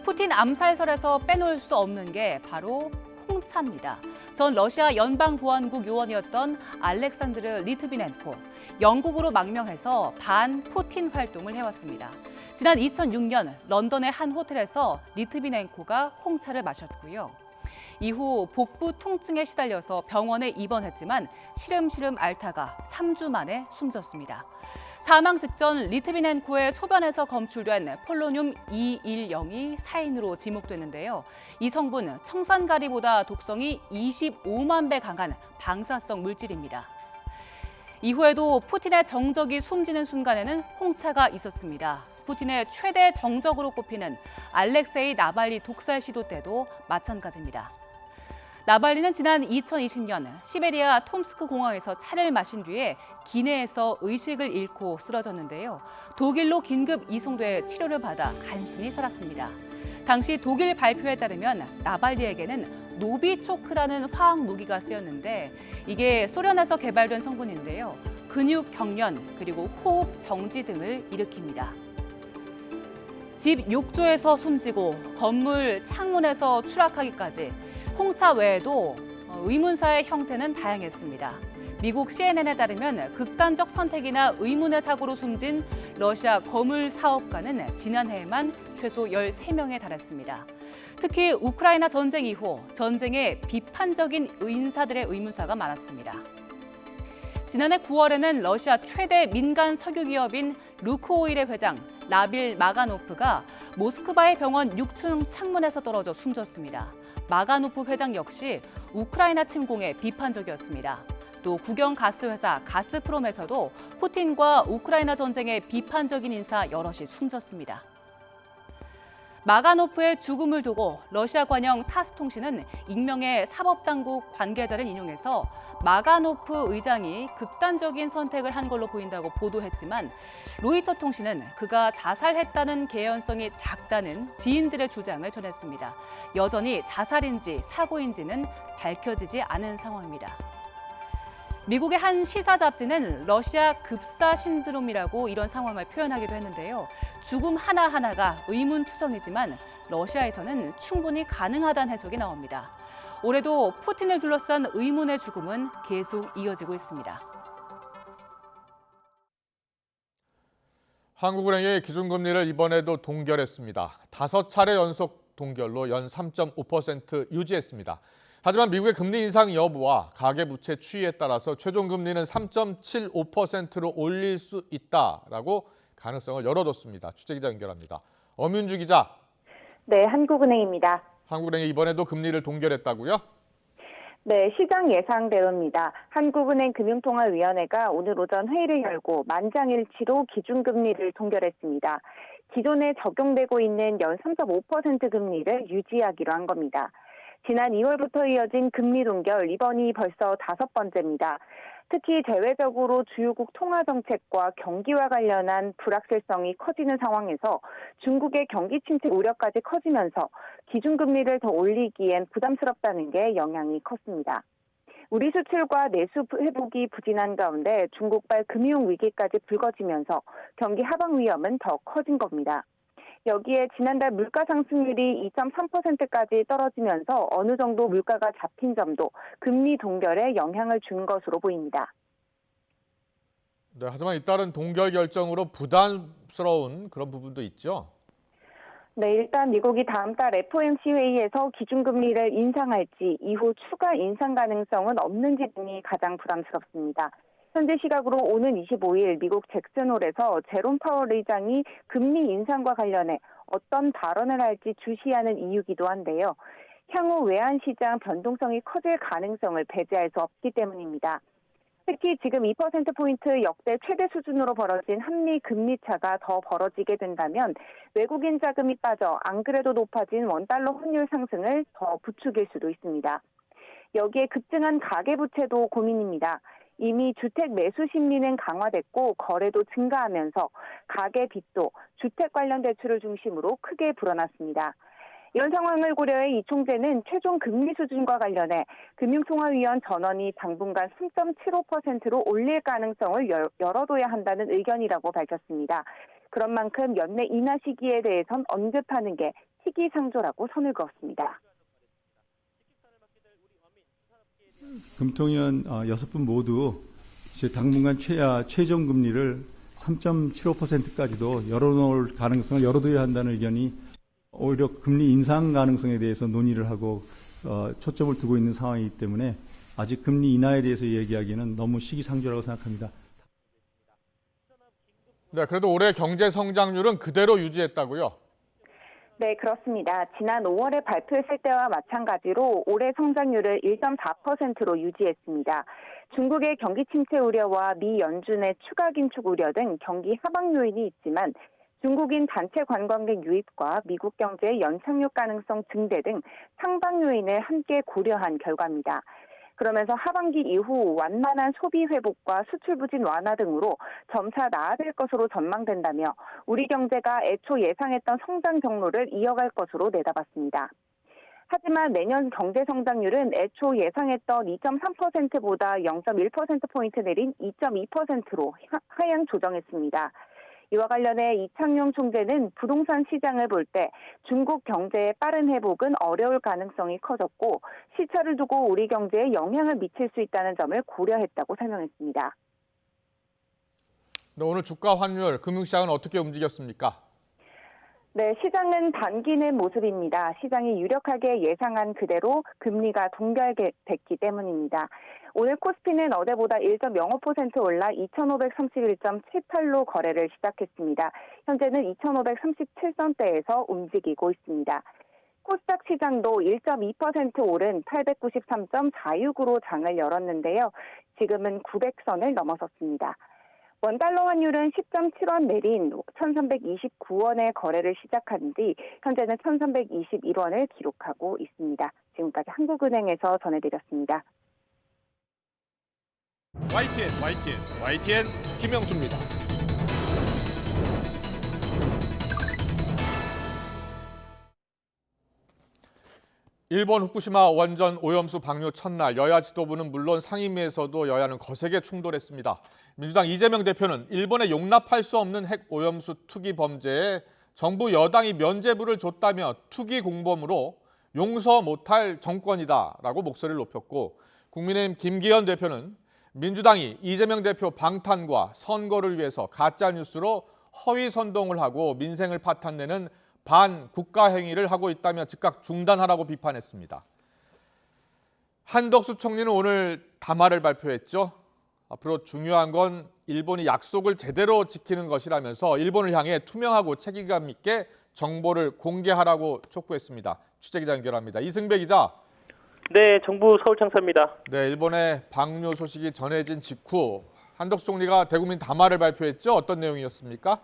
푸틴 암살설에서 빼놓을 수 없는 게 바로 홍차입니다. 전 러시아 연방보안국 요원이었던 알렉산드르 리트비넨코. 영국으로 망명해서 반-푸틴 활동을 해왔습니다. 지난 2006년 런던의 한 호텔에서 리트비넨코가 홍차를 마셨고요. 이후 복부 통증에 시달려서 병원에 입원했지만 시름시름 앓다가 3주 만에 숨졌습니다. 사망 직전 리트비넨코의 소변에서 검출된 폴로늄 210이 사인으로 지목됐는데요. 이 성분 청산가리보다 독성이 25만 배 강한 방사성 물질입니다. 이후에도 푸틴의 정적이 숨지는 순간에는 홍차가 있었습니다. 푸틴의 최대 정적으로 꼽히는 알렉세이 나발리 독살 시도 때도 마찬가지입니다. 나발리는 지난 2020년 시베리아 톰스크 공항에서 차를 마신 뒤에 기내에서 의식을 잃고 쓰러졌는데요. 독일로 긴급 이송돼 치료를 받아 간신히 살았습니다. 당시 독일 발표에 따르면 나발리에게는 노비초크라는 화학 무기가 쓰였는데 이게 소련에서 개발된 성분인데요. 근육 경련 그리고 호흡 정지 등을 일으킵니다. 집 욕조에서 숨지고 건물 창문에서 추락하기까지 홍차 외에도 의문사의 형태는 다양했습니다. 미국 CNN에 따르면 극단적 선택이나 의문의 사고로 숨진 러시아 거물 사업가는 지난해에만 최소 13명에 달했습니다. 특히 우크라이나 전쟁 이후 전쟁에 비판적인 인사들의 의문사가 많았습니다. 지난해 9월에는 러시아 최대 민간 석유 기업인 루크오일의 회장 라빌 마가노프가 모스크바의 병원 6층 창문에서 떨어져 숨졌습니다. 마가노프 회장 역시 우크라이나 침공에 비판적이었습니다. 또 국영가스회사 가스프롬에서도 푸틴과 우크라이나 전쟁에 비판적인 인사 여럿이 숨졌습니다. 마가노프의 죽음을 두고 러시아 관영 타스 통신은 익명의 사법당국 관계자를 인용해서 마가노프 의장이 극단적인 선택을 한 걸로 보인다고 보도했지만 로이터 통신은 그가 자살했다는 개연성이 작다는 지인들의 주장을 전했습니다. 여전히 자살인지 사고인지는 밝혀지지 않은 상황입니다. 미국의 한 시사 잡지는 러시아 급사 신드롬이라고 이런 상황을 표현하기도 했는데요. 죽음 하나하나가 의문투성이지만 러시아에서는 충분히 가능하다는 해석이 나옵니다. 올해도 푸틴을 둘러싼 의문의 죽음은 계속 이어지고 있습니다. 한국은행이 기준금리를 이번에도 동결했습니다. 5차례 연속 동결로 연 3.5% 유지했습니다. 하지만 미국의 금리 인상 여부와 가계부채 추이에 따라서 최종 금리는 3.75%로 올릴 수 있다라고 가능성을 열어뒀습니다. 취재기자 연결합니다. 엄윤주 기자. 네, 한국은행입니다. 한국은행이 이번에도 금리를 동결했다고요? 네, 시장 예상대로입니다. 한국은행 금융통화위원회가 오늘 오전 회의를 열고 만장일치로 기준금리를 동결했습니다. 기존에 적용되고 있는 연 3.5% 금리를 유지하기로 한 겁니다. 지난 2월부터 이어진 금리 동결, 이번이 벌써 5번째입니다. 특히 대외적으로 주요국 통화 정책과 경기와 관련한 불확실성이 커지는 상황에서 중국의 경기 침체 우려까지 커지면서 기준금리를 더 올리기엔 부담스럽다는 게 영향이 컸습니다. 우리 수출과 내수 회복이 부진한 가운데 중국발 금융위기까지 불거지면서 경기 하방 위험은 더 커진 겁니다. 여기에 지난달 물가 상승률이 2.3%까지 떨어지면서 어느 정도 물가가 잡힌 점도 금리 동결에 영향을 준 것으로 보입니다. 네, 하지만 잇따른 동결 결정으로 부담스러운 그런 부분도 있죠? 네, 일단 미국이 다음 달 FOMC 회의에서 기준금리를 인상할지 이후 추가 인상 가능성은 없는지 등이 가장 부담스럽습니다. 현재 시각으로 오는 25일 미국 잭슨홀에서 제롬 파월 의장이 금리 인상과 관련해 어떤 발언을 할지 주시하는 이유기도 한데요. 향후 외환시장 변동성이 커질 가능성을 배제할 수 없기 때문입니다. 특히 지금 2%포인트 역대 최대 수준으로 벌어진 한미 금리 차가 더 벌어지게 된다면 외국인 자금이 빠져 안 그래도 높아진 원달러 환율 상승을 더 부추길 수도 있습니다. 여기에 급증한 가계부채도 고민입니다. 이미 주택 매수 심리는 강화됐고 거래도 증가하면서 가계 빚도 주택 관련 대출을 중심으로 크게 불어났습니다. 이런 상황을 고려해 이 총재는 최종 금리 수준과 관련해 금융통화위원 전원이 당분간 3.75%로 올릴 가능성을 열어둬야 한다는 의견이라고 밝혔습니다. 그런 만큼 연내 인하 시기에 대해선 언급하는 게 시기상조라고 선을 그었습니다. 금통위원 6분 모두 이제 당분간 최종 금리를 3.75%까지도 열어놓을 가능성을 열어둬야 한다는 의견이 오히려 금리 인상 가능성에 대해서 논의를 하고 초점을 두고 있는 상황이기 때문에 아직 금리 인하에 대해서 얘기하기는 너무 시기상조라고 생각합니다. 네, 그래도 올해 경제 성장률은 그대로 유지했다고요? 네, 그렇습니다. 지난 5월에 발표했을 때와 마찬가지로 올해 성장률을 1.4%로 유지했습니다. 중국의 경기 침체 우려와 미 연준의 추가 긴축 우려 등 경기 하방 요인이 있지만 중국인 단체 관광객 유입과 미국 경제의 연착륙 가능성 증대 등 상방 요인을 함께 고려한 결과입니다. 그러면서 하반기 이후 완만한 소비 회복과 수출 부진 완화 등으로 점차 나아질 것으로 전망된다며 우리 경제가 애초 예상했던 성장 경로를 이어갈 것으로 내다봤습니다. 하지만 내년 경제 성장률은 애초 예상했던 2.3%보다 0.1%포인트 내린 2.2%로 하향 조정했습니다. 이와 관련해 이창용 총재는 부동산 시장을 볼 때 중국 경제의 빠른 회복은 어려울 가능성이 커졌고 시차를 두고 우리 경제에 영향을 미칠 수 있다는 점을 고려했다고 설명했습니다. 네, 오늘 주가 환율, 금융시장은 어떻게 움직였습니까? 네, 시장은 반기는 모습입니다. 시장이 유력하게 예상한 그대로 금리가 동결됐기 때문입니다. 오늘 코스피는 어제보다 1.05% 올라 2,531.78로 거래를 시작했습니다. 현재는 2,537선대에서 움직이고 있습니다. 코스닥 시장도 1.2% 오른 893.46으로 장을 열었는데요. 지금은 900선을 넘어섰습니다. 원달러 환율은 10.7원 내린 1,329원에 거래를 시작한 뒤 현재는 1,321원을 기록하고 있습니다. 지금까지 한국은행에서 전해드렸습니다. YTN 김영수입니다. 일본 후쿠시마 원전 오염수 방류 첫날 여야 지도부는 물론 상임위에서도 여야는 거세게 충돌했습니다. 민주당 이재명 대표는 일본에 용납할 수 없는 핵 오염수 투기 범죄에 정부 여당이 면죄부를 줬다며 투기 공범으로 용서 못할 정권이다라고 목소리를 높였고 국민의힘 김기현 대표는 민주당이 이재명 대표 방탄과 선거를 위해서 가짜뉴스로 허위 선동을 하고 민생을 파탄내는 반국가 행위를 하고 있다며 즉각 중단하라고 비판했습니다. 한덕수 총리는 오늘 담화를 발표했죠. 앞으로 중요한 건 일본이 약속을 제대로 지키는 것이라면서 일본을 향해 투명하고 책임감 있게 정보를 공개하라고 촉구했습니다. 취재기자 연결합니다. 이승배 기자. 네, 정부 서울창사입니다. 네, 일본의 방류 소식이 전해진 직후 한덕수 총리가 대국민 담화를 발표했죠. 어떤 내용이었습니까?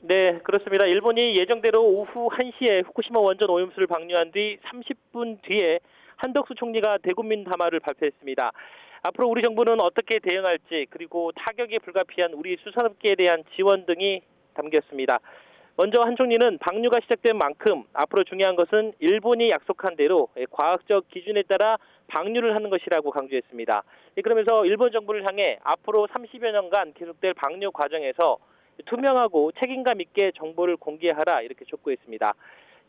네, 그렇습니다. 일본이 예정대로 오후 1시에 후쿠시마 원전 오염수를 방류한 뒤 30분 뒤에 한덕수 총리가 대국민 담화를 발표했습니다. 앞으로 우리 정부는 어떻게 대응할지 그리고 타격이 불가피한 우리 수산업계에 대한 지원 등이 담겼습니다. 먼저 한 총리는 방류가 시작된 만큼 앞으로 중요한 것은 일본이 약속한 대로 과학적 기준에 따라 방류를 하는 것이라고 강조했습니다. 그러면서 일본 정부를 향해 앞으로 30여 년간 계속될 방류 과정에서 투명하고 책임감 있게 정보를 공개하라 이렇게 촉구했습니다.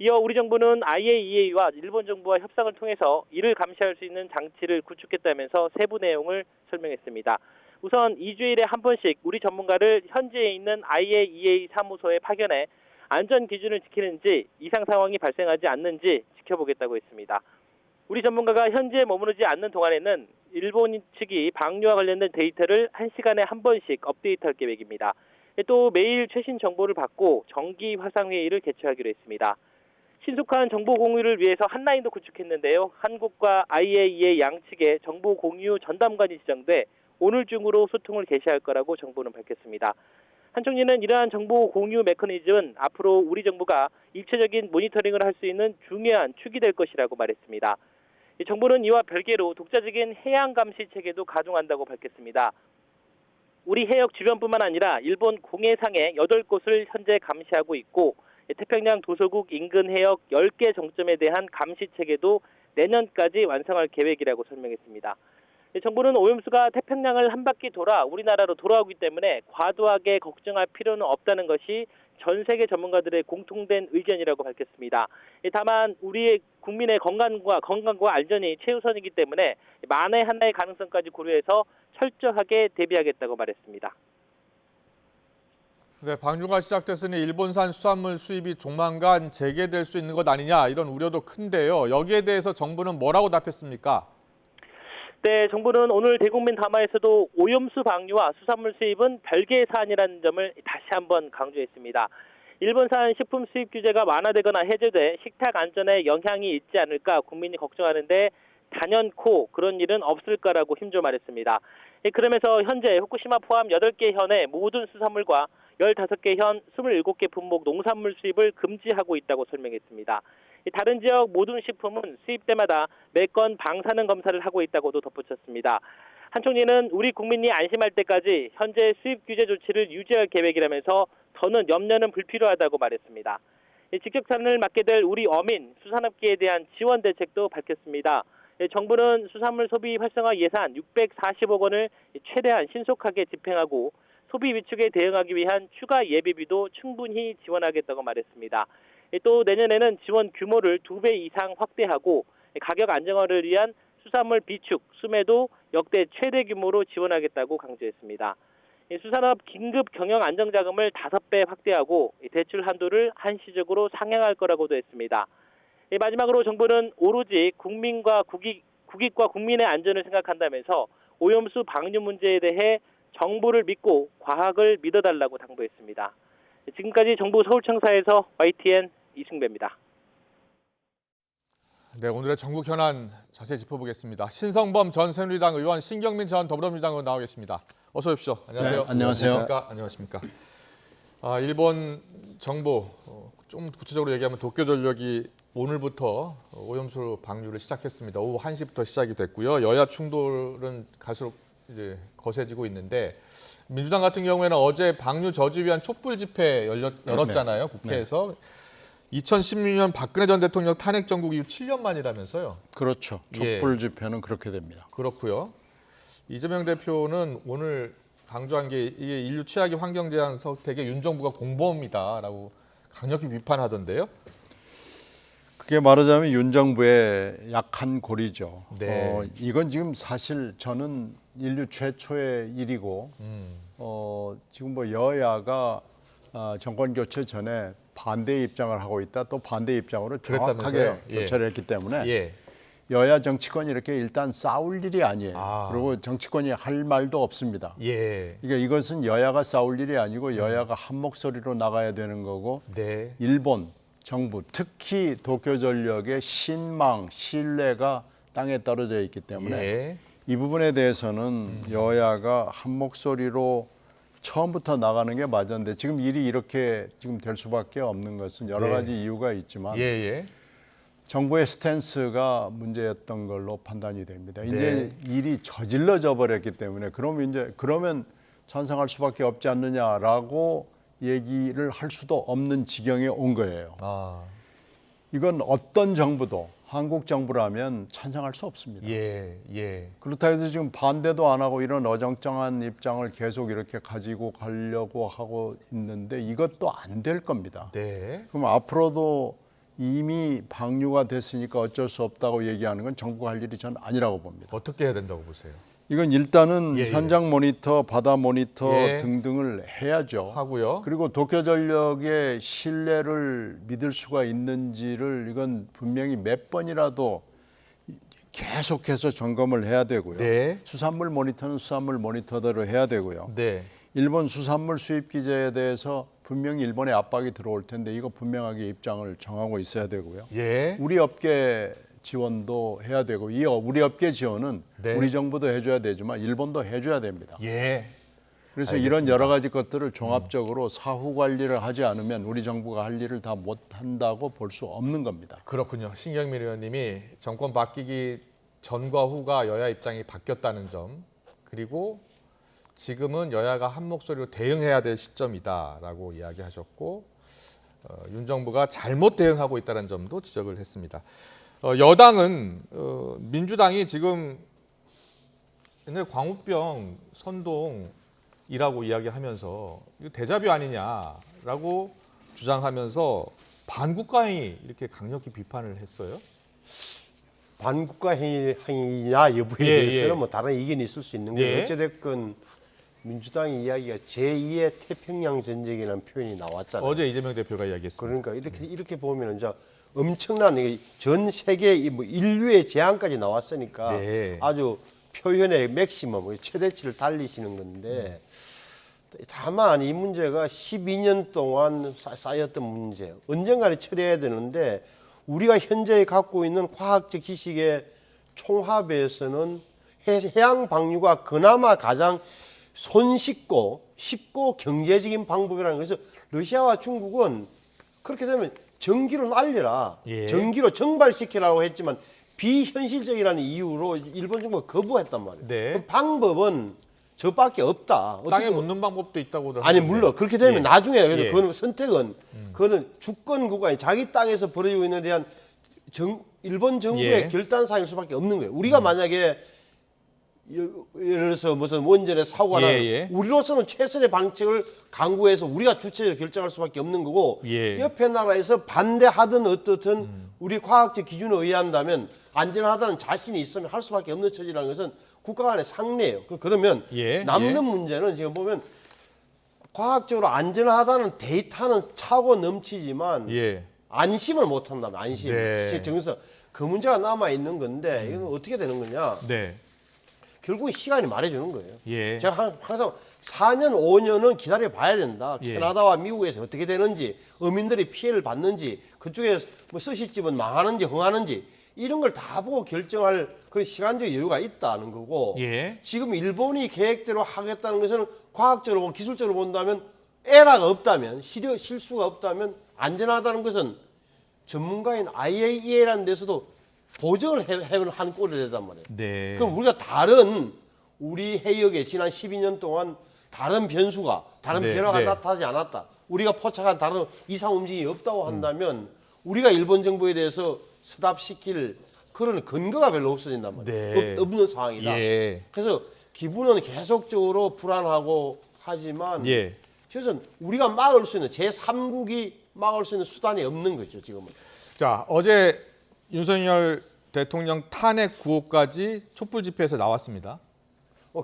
이어 우리 정부는 IAEA와 일본 정부와 협상을 통해서 이를 감시할 수 있는 장치를 구축했다면서 세부 내용을 설명했습니다. 우선 2주일에 한 번씩 우리 전문가를 현지에 있는 IAEA 사무소에 파견해 안전 기준을 지키는지 이상 상황이 발생하지 않는지 지켜보겠다고 했습니다. 우리 전문가가 현지에 머무르지 않는 동안에는 일본 측이 방류와 관련된 데이터를 1시간에 한 번씩 업데이트할 계획입니다. 또 매일 최신 정보를 받고 정기 화상회의를 개최하기로 했습니다. 신속한 정보 공유를 위해서 한라인도 구축했는데요. 한국과 IAEA 양측의 정보 공유 전담관이 지정돼 오늘 중으로 소통을 개시할 거라고 정부는 밝혔습니다. 한 총리는 이러한 정보 공유 메커니즘은 앞으로 우리 정부가 입체적인 모니터링을 할 수 있는 중요한 축이 될 것이라고 말했습니다. 정부는 이와 별개로 독자적인 해양 감시 체계도 가동한다고 밝혔습니다. 우리 해역 주변뿐만 아니라 일본 공해상의 8곳을 현재 감시하고 있고 태평양 도서국 인근 해역 10개 정점에 대한 감시 체계도 내년까지 완성할 계획이라고 설명했습니다. 정부는 오염수가 태평양을 한 바퀴 돌아 우리나라로 돌아오기 때문에 과도하게 걱정할 필요는 없다는 것이 전 세계 전문가들의 공통된 의견이라고 밝혔습니다. 다만 우리의 국민의 건강과 안전이 최우선이기 때문에 만에 하나의 가능성까지 고려해서 철저하게 대비하겠다고 말했습니다. 네, 방류가 시작됐으니 일본산 수산물 수입이 조만간 재개될 수 있는 것 아니냐 이런 우려도 큰데요. 여기에 대해서 정부는 뭐라고 답했습니까? 네, 정부는 오늘 대국민 담화에서도 오염수 방류와 수산물 수입은 별개의 사안이라는 점을 다시 한번 강조했습니다. 일본산 식품 수입 규제가 완화되거나 해제돼 식탁 안전에 영향이 있지 않을까 국민이 걱정하는데 단연코 그런 일은 없을까라고 힘줘 말했습니다. 그러면서 현재 후쿠시마 포함 8개 현의 모든 수산물과 15개 현 27개 품목 농산물 수입을 금지하고 있다고 설명했습니다. 다른 지역 모든 식품은 수입 때마다 매건 방사능 검사를 하고 있다고도 덧붙였습니다. 한 총리는 우리 국민이 안심할 때까지 현재 수입 규제 조치를 유지할 계획이라면서 더는 염려는 불필요하다고 말했습니다. 직격탄을 맞게 될 우리 어민, 수산업계에 대한 지원 대책도 밝혔습니다. 정부는 수산물 소비 활성화 예산 640억 원을 최대한 신속하게 집행하고 소비 위축에 대응하기 위한 추가 예비비도 충분히 지원하겠다고 말했습니다. 또 내년에는 지원 규모를 2배 이상 확대하고 가격 안정화를 위한 수산물 비축, 수매도 역대 최대 규모로 지원하겠다고 강조했습니다. 수산업 긴급 경영 안정자금을 5배 확대하고 대출 한도를 한시적으로 상향할 거라고도 했습니다. 마지막으로 정부는 오로지 국민과 국익과 국민의 안전을 생각한다면서 오염수 방류 문제에 대해 정부를 믿고 과학을 믿어달라고 당부했습니다. 지금까지 정부 서울청사에서 YTN 이승배입니다. 네, 오늘의 전국 현안 자세히 짚어보겠습니다. 신성범 전 새누리당 의원, 신경민 전 더불어민주당 의원 나와 계십니다. 어서 오십시오. 안녕하세요. 네, 안녕하세요. 안녕하십니까. 일본 정부, 좀 구체적으로 얘기하면 도쿄전력이 오늘부터 오염수 방류를 시작했습니다. 오후 1시부터 시작이 됐고요. 여야 충돌은 갈수록 이제 거세지고 있는데 민주당 같은 경우에는 어제 방류 저지 위한 촛불 집회 열었잖아요. 국회에서. 2016년 박근혜 전 대통령 탄핵 정국 이후 7년 만이라면서요. 그렇죠. 촛불 집회는 그렇게 됩니다. 그렇고요. 이재명 대표는 오늘 강조한 게 이게 인류 최악의 환경 제한 선택에 윤 정부가 공범이다라고 강력히 비판하던데요. 그게 말하자면 윤 정부의 약한 고리죠. 네. 이건 지금 사실 저는 인류 최초의 일이고 지금 뭐 여야가 정권 교체 전에 반대 입장을 하고 있다. 또 반대 입장으로 정확하게 교체를 했기 때문에 여야 정치권이 이렇게 일단 싸울 일이 아니에요. 그리고 정치권이 할 말도 없습니다. 그러니까 이것은 여야가 싸울 일이 아니고 여야가 한 목소리로 나가야 되는 거고 일본 정부, 특히 도쿄전력의 신망, 신뢰가 땅에 떨어져 있기 때문에 이 부분에 대해서는 여야가 한 목소리로 처음부터 나가는 게 맞았는데 지금 일이 이렇게 지금 될 수밖에 없는 것은 여러 가지 이유가 있지만 정부의 스탠스가 문제였던 걸로 판단이 됩니다. 이제 일이 저질러져 버렸기 때문에 그러면 찬성할 수밖에 없지 않느냐라고 얘기를 할 수도 없는 지경에 온 거예요. 이건 어떤 정부도 한국 정부라면 찬성할 수 없습니다. 그렇다 해서 지금 반대도 안 하고 이런 어정쩡한 입장을 계속 이렇게 가지고 가려고 하고 있는데 이것도 안 될 겁니다. 그럼 앞으로도 이미 방류가 됐으니까 어쩔 수 없다고 얘기하는 건 정부가 할 일이 저는 아니라고 봅니다. 어떻게 해야 된다고 보세요? 이건 일단은 현장 모니터, 바다 모니터 등등을 해야죠. 하고요. 그리고 도쿄전력의 신뢰를 믿을 수가 있는지를 이건 분명히 몇 번이라도 계속해서 점검을 해야 되고요. 수산물 모니터는 수산물 모니터대로 해야 되고요. 일본 수산물 수입 규제에 대해서 분명히 일본의 압박이 들어올 텐데 이거 분명하게 입장을 정하고 있어야 되고요. 우리 업계 지원도 해야 되고 이 우리 업계 지원은 우리 정부도 해줘야 되지만 일본도 해줘야 됩니다. 그래서 알겠습니다. 이런 여러 가지 것들을 종합적으로 사후 관리를 하지 않으면 우리 정부가 할 일을 다 못한다고 볼 수 없는 겁니다. 그렇군요. 신경민 의원님이 정권 바뀌기 전과 후가 여야 입장이 바뀌었다는 점, 그리고 지금은 여야가 한 목소리로 대응해야 될 시점이다라고 이야기하셨고 윤 정부가 잘못 대응하고 있다는 점도 지적을 했습니다. 여당은 민주당이 지금 옛날 광우병 선동이라고 이야기하면서 이거 데자뷰 아니냐라고 주장하면서 반국가 행위 이렇게 강력히 비판을 했어요. 반국가 행위냐 여부에 대해서는 뭐 다른 의견이 있을 수 있는 거예요. 어찌됐건 민주당의 이야기가 제2의 태평양 전쟁이라는 표현이 나왔잖아요. 어제 이재명 대표가 이야기했습니다. 그러니까 이렇게 보면 이제 엄청난 전 세계 뭐 인류의 제한까지 나왔으니까 아주 표현의 맥시멈, 최대치를 달리시는 건데 다만 이 문제가 12년 동안 쌓였던 문제, 언젠가는 처리해야 되는데 우리가 현재 갖고 있는 과학적 지식의 총합에서는 해양 방류가 그나마 가장 손쉽고 쉽고 경제적인 방법이라는 거죠. 러시아와 중국은 그렇게 되면 전기로 날려라, 전기로 정발시키라고 했지만 비현실적이라는 이유로 일본 정부가 거부했단 말이에요. 그 방법은 저밖에 없다. 땅에 묻는 방법도 있다고. 아니 물론 그렇게 되면 나중에 그거는 선택은 그거는 주권국가 아니 자기 땅에서 벌어지고 있는 데 대한 일본 정부의 결단사항일 수밖에 없는 거예요. 우리가 만약에 예를 들어서 무슨 원전에 사고가 나면 우리로서는 최선의 방책을 강구해서 우리가 주체적으로 결정할 수밖에 없는 거고 옆에 나라에서 반대하든 어떻든 우리 과학적 기준에 의한다면 안전하다는 자신이 있으면 할 수밖에 없는 처지라는 것은 국가 간의 상례예요. 그러면 남는 문제는 지금 보면 과학적으로 안전하다는 데이터는 차고 넘치지만 안심을 못한다면 안심, 정서 그 문제가 남아 있는 건데 이건 어떻게 되는 거냐? 결국 시간이 말해주는 거예요. 제가 항상 4년, 5년은 기다려 봐야 된다. 캐나다와 미국에서 어떻게 되는지, 어민들이 피해를 받는지, 그쪽에 뭐 스시집은 망하는지 흥하는지 이런 걸 다 보고 결정할 그런 시간적 여유가 있다는 거고 지금 일본이 계획대로 하겠다는 것은 과학적으로, 기술적으로 본다면 에러가 없다면, 실수가 없다면 안전하다는 것은 전문가인 IAEA라는 데서도 보정을 한 꼴이 되단 말이에요. 그럼 우리가 다른 우리 해역에 지난 12년 동안 다른 변수가, 다른 변화가 나타나지 않았다. 우리가 포착한 다른 이상 움직임이 없다고 한다면 우리가 일본 정부에 대해서 스탑시킬 그런 근거가 별로 없어진단 말이에요. 없는 상황이다. 그래서 기분은 계속적으로 불안하고 하지만 그래서 우리가 막을 수 있는 제3국이 막을 수 있는 수단이 없는 거죠, 지금은. 자, 어제 윤석열 대통령 탄핵 구호까지 촛불 집회에서 나왔습니다.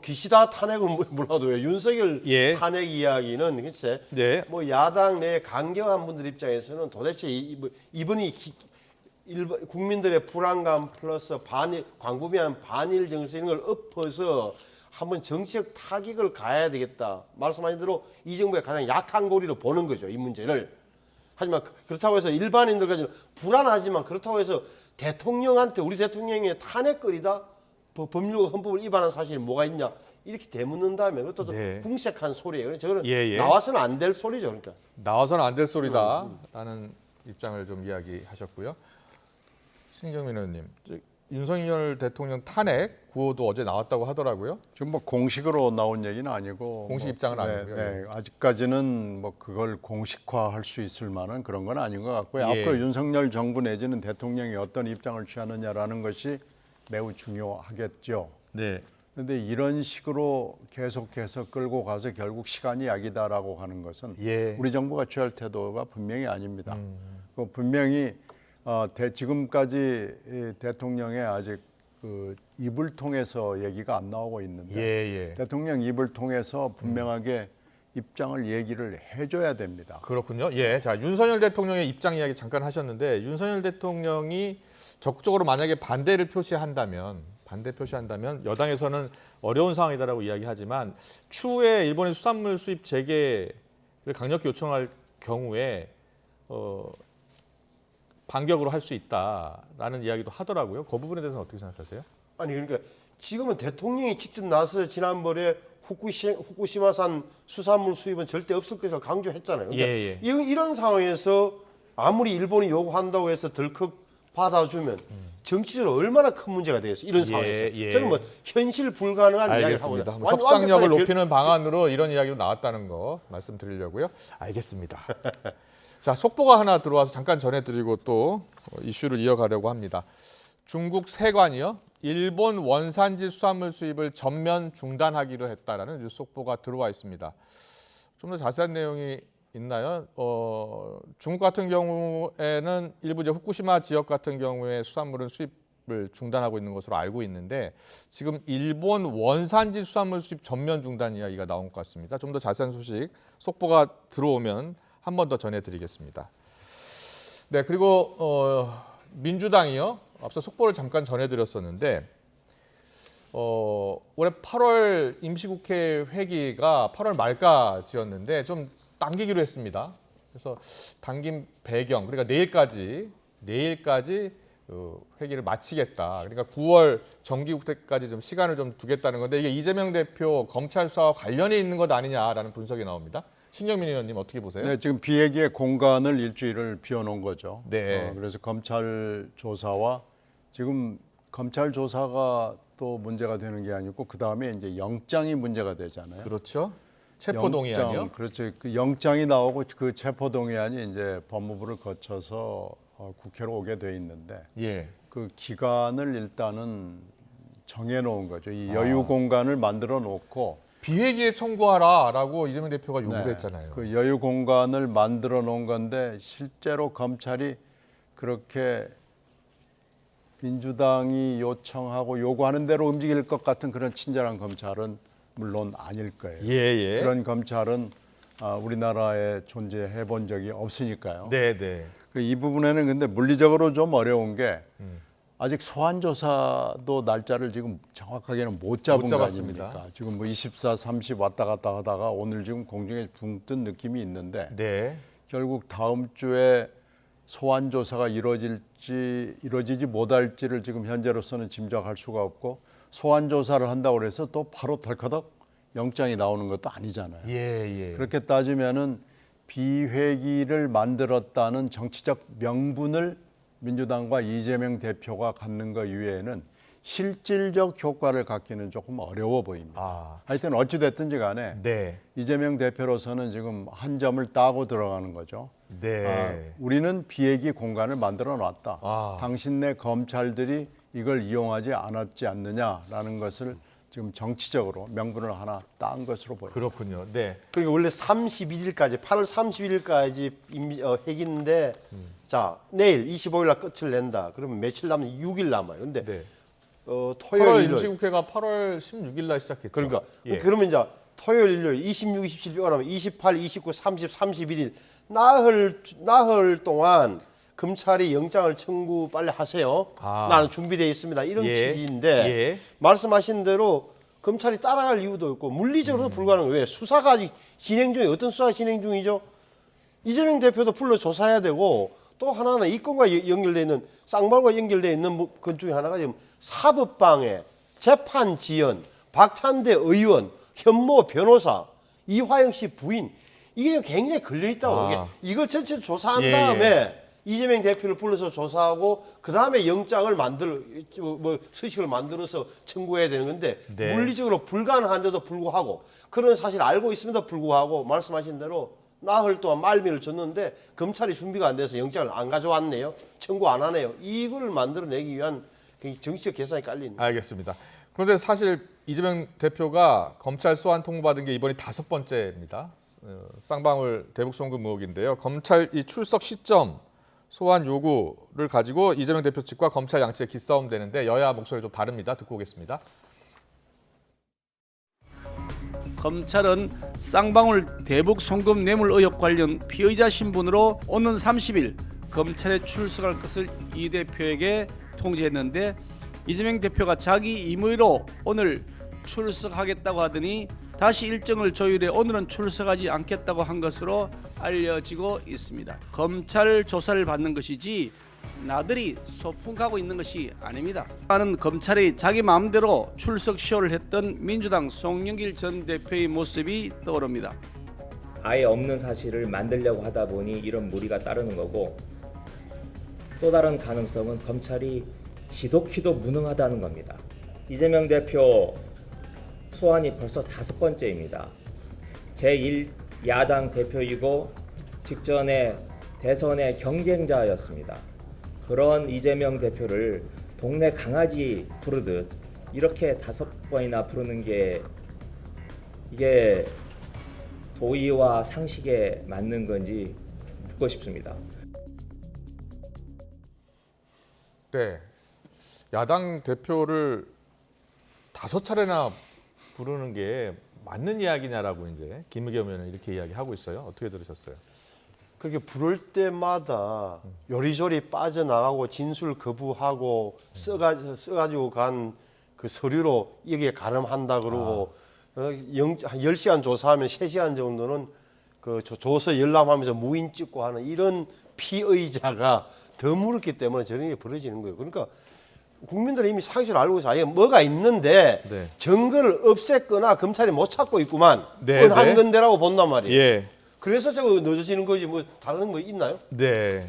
기시다 탄핵은 몰라도 왜 윤석열 탄핵 이야기는 글쎄 뭐 야당 내 강경한 분들 입장에서는 도대체 이번이 국민들의 불안감 플러스 광범위한 반일 정서 이런 걸 엎어서 한번 정치적 타격을 가해야 되겠다. 말씀하신 대로 이 정부의 가장 약한 고리로 보는 거죠, 이 문제를. 하지만 그렇다고 해서 일반인들까지는 불안하지만 그렇다고 해서 대통령한테 우리 대통령이 탄핵거리다? 법률 헌법을 위반한 사실이 뭐가 있냐? 이렇게 되묻는다면 그것도 궁색한 소리예요. 저거는 나와서는 안 될 소리죠. 그러니까. 나와서는 안 될 소리다라는 입장을 좀 이야기하셨고요. 신경민 의원님, 윤석열 대통령 탄핵 구호도 어제 나왔다고 하더라고요. 지금 뭐 공식으로 나온 얘기는 아니고 공식 입장은 아니고요. 아직까지는 뭐 그걸 공식화할 수 있을 만한 그런 건 아닌 것 같고요. 앞으로 윤석열 정부 내지는 대통령이 어떤 입장을 취하느냐라는 것이 매우 중요하겠죠. 그런데 이런 식으로 계속해서 끌고 가서 결국 시간이 약이다라고 하는 것은 우리 정부가 취할 태도가 분명히 아닙니다. 분명히 지금까지 대통령의 아직 그 입을 통해서 얘기가 안 나오고 있는데 대통령 입을 통해서 분명하게 입장을 얘기를 해줘야 됩니다. 그렇군요. 자, 윤석열 대통령의 입장 이야기 잠깐 하셨는데 윤석열 대통령이 적극적으로 만약에 반대 표시한다면 여당에서는 어려운 상황이다라고 이야기하지만 추후에 일본의 수산물 수입 재개를 강력히 요청할 경우에 반격으로 할 수 있다라는 이야기도 하더라고요. 그 부분에 대해서는 어떻게 생각하세요? 아니 그러니까 지금은 대통령이 직접 나서 지난번에 후쿠시마산 수산물 수입은 절대 없을 것을 강조했잖아요. 그러니까 이런 상황에서 아무리 일본이 요구한다고 해서 덜컥 받아주면 정치적으로 얼마나 큰 문제가 되겠어요. 이런 상황에서. 저는 뭐 현실 불가능한 이야기를 하고 있습니다. 협상력을 높이는 방안으로 이런 이야기도 나왔다는 거 말씀드리려고요. 알겠습니다. 자, 속보가 하나 들어와서 잠깐 전해드리고 또 이슈를 이어가려고 합니다. 중국 세관이요, 일본 원산지 수산물 수입을 전면 중단하기로 했다라는 뉴스 속보가 들어와 있습니다. 좀 더 자세한 내용이 있나요? 중국 같은 경우에는 일부 이제 후쿠시마 지역 같은 경우에 수산물은 수입을 중단하고 있는 것으로 알고 있는데 지금 일본 원산지 수산물 수입 전면 중단 이야기가 나온 것 같습니다. 좀 더 자세한 소식 속보가 들어오면 한 번 더 전해드리겠습니다. 네, 그리고 민주당이요. 앞서 속보를 잠깐 전해드렸었는데 올해 8월 임시국회 회기가 8월 말까지였는데 좀 당기기로 했습니다. 그래서 당긴 배경, 그러니까 내일까지 그 회기를 마치겠다. 그러니까 9월 정기국회까지 좀 시간을 좀 두겠다는 건데 이게 이재명 대표 검찰 수사와 관련이 있는 것 아니냐라는 분석이 나옵니다. 신경민 의원님 어떻게 보세요? 네, 지금 비회기의 공간을 일주일을 비워놓은 거죠. 네. 그래서 검찰 조사와 지금 검찰 조사가 또 문제가 되는 게 아니고 그 다음에 이제 영장이 문제가 되잖아요. 그렇죠. 체포동의안이요? 그렇죠. 그 영장이 나오고 그 체포동의안이 이제 법무부를 거쳐서 국회로 오게 돼 있는데 예. 그 기간을 일단은 정해놓은 거죠. 이 여유 공간을 만들어 놓고 비회기에 청구하라라고 이재명 대표가 요구를 네, 했잖아요. 그 여유 공간을 만들어 놓은 건데 실제로 검찰이 그렇게 민주당이 요청하고 요구하는 대로 움직일 것 같은 그런 친절한 검찰은 물론 아닐 거예요. 예. 그런 검찰은 우리나라에 존재해 본 적이 없으니까요. 네. 이 부분에는 근데 물리적으로 좀 어려운 게 아직 소환 조사도 날짜를 지금 정확하게는 못 잡은 거 아닙니까? 지금 뭐 24, 30 왔다 갔다 하다가 오늘 지금 공중에 붕 뜬 느낌이 있는데 네. 결국 다음 주에 소환 조사가 이루어지지 못할지를 지금 현재로서는 짐작할 수가 없고 소환 조사를 한다고 해서 또 바로 덜커덕 영장이 나오는 것도 아니잖아요. 예. 그렇게 따지면은 비회기를 만들었다는 정치적 명분을 민주당과 이재명 대표가 갖는 것 이외에는 실질적 효과를 갖기는 조금 어려워 보입니다. 하여튼 어찌 됐든지 간에 이재명 대표로서는 지금 한 점을 따고 들어가는 거죠. 우리는 비회기 공간을 만들어 놨다. 당신네 검찰들이 이걸 이용하지 않았지 않느냐라는 것을 지금 정치적으로 명분을 하나 딴 것으로 보여요. 그렇군요. 네. 그러니까 원래 31일까지 8월 31일까지 회기인데 자 내일 25일 날 끝을 낸다. 그러면 며칠 남는 6일 남아요. 근데 토요일 8월 임시국회가 8월 16일 날 시작했죠. 그러니까 그러면 이제 토요일, 일요일 26, 27, 그러면 28, 29, 30, 31일 나흘 동안 검찰이 영장을 청구 빨리 하세요. 나는 준비되어 있습니다. 이런 취지인데 말씀하신 대로 검찰이 따라갈 이유도 없고 물리적으로도 불가능해요. 왜? 수사가 아직 진행 중에 어떤 수사가 진행 중이죠? 이재명 대표도 불러 조사해야 되고 또 하나는 이 건과 연결되어 있는 쌍방과 연결되어 있는 것 중에 하나가 지금 사법방해, 재판 지연, 박찬대 의원, 현모 변호사, 이화영 씨 부인 이게 굉장히 걸려있다고. 이걸 전체를 조사한 다음에 이재명 대표를 불러서 조사하고 그 다음에 영장을 서식을 만들어서 청구해야 되는 건데 물리적으로 불가능한데도 불구하고 그런 사실 알고 있음에도 불구하고 말씀하신 대로 나흘 동안 말미를 줬는데 검찰이 준비가 안 돼서 영장을 안 가져왔네요. 청구 안 하네요. 이걸 만들어내기 위한 정치적 계산이 깔리는 거예요. 알겠습니다. 그런데 사실 이재명 대표가 검찰 소환 통보받은 게 이번이 5번째입니다. 쌍방울 대북 송금 의혹인데요. 검찰 이 출석 시점 소환 요구를 가지고 이재명 대표 측과 검찰 양측의 기싸움 되는데 여야 목소리 좀 다릅니다. 듣고 오겠습니다. 검찰은 쌍방울 대북 송금 뇌물 의혹 관련 피의자 신분으로 오는 30일 검찰에 출석할 것을 이 대표에게 통지했는데 이재명 대표가 자기 임의로 오늘 출석하겠다고 하더니 다시 일정을 조율해 오늘은 출석하지 않겠다고 한 것으로 알려지고 있습니다. 검찰 조사를 받는 것이지 나들이 소풍가고 있는 것이 아닙니다. 나는 검찰이 자기 마음대로 출석 쇼를 했던 민주당 송영길 전 대표의 모습이 떠오릅니다. 아예 없는 사실을 만들려고 하다 보니 이런 무리가 따르는 거고 또 다른 가능성은 검찰이 지독히도 무능하다는 겁니다. 이재명 대표 소환이 벌써 5번째입니다. 제1야당 대표이고 직전에 대선의 경쟁자였습니다. 그런 이재명 대표를 동네 강아지 부르듯 이렇게 5번이나 부르는 게 이게 도의와 상식에 맞는 건지 묻고 싶습니다. 네, 야당 대표를 5차례나 부르는 게 맞는 이야기냐라고 이제 김의겸 의원은 이렇게 이야기하고 있어요. 어떻게 들으셨어요? 그렇게 부를 때마다 요리조리 빠져나가고 진술 거부하고 써가지고 간 그 서류로 여기에 가름한다 그러고 한 10시간 조사하면 3시간 정도는 그 조서 열람하면서 무인 찍고 하는 이런 피의자가 더 물었기 때문에 저런 게 벌어지는 거예요. 그러니까 국민들은 이미 상식을 알고 있어. 아예 뭐가 있는데 네. 증거를 없앴거나 검찰이 못 찾고 있구만. 네, 뻔한 네. 건데라고 본단 말이에요. 예. 그래서 저거 늦어지는 거지 뭐 다른 거 있나요? 네.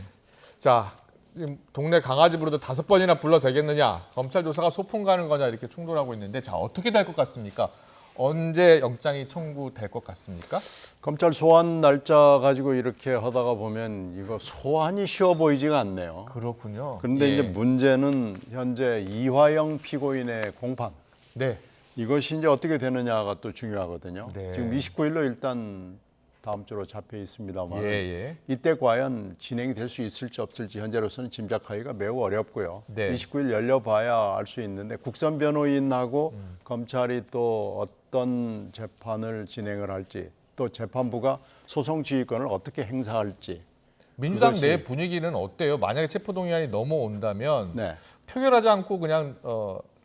자, 지금 동네 강아지 부르도 5번이나 불러 되겠느냐? 검찰 조사가 소풍 가는 거냐 이렇게 충돌하고 있는데 자, 어떻게 될 것 같습니까? 언제 영장이 청구될 것 같습니까? 검찰 소환 날짜 가지고 이렇게 하다가 보면 이거 소환이 쉬워 보이지가 않네요. 그렇군요. 그런데 예. 이제 문제는 현재 이화영 피고인의 공판. 네. 이것이 이제 어떻게 되느냐가 또 중요하거든요. 네. 지금 29일로 일단 다음 주로 잡혀 있습니다만 예. 이때 과연 진행이 될 수 있을지 없을지 현재로서는 짐작하기가 매우 어렵고요. 네. 29일 열려봐야 알 수 있는데 국선 변호인하고 검찰이 또 어떤 재판을 진행을 할지 또 재판부가 소송 지휘권을 어떻게 행사할지 민주당 그것이- 내 분위기는 어때요? 만약에 체포동의안이 넘어온다면 네. 표결하지 않고 그냥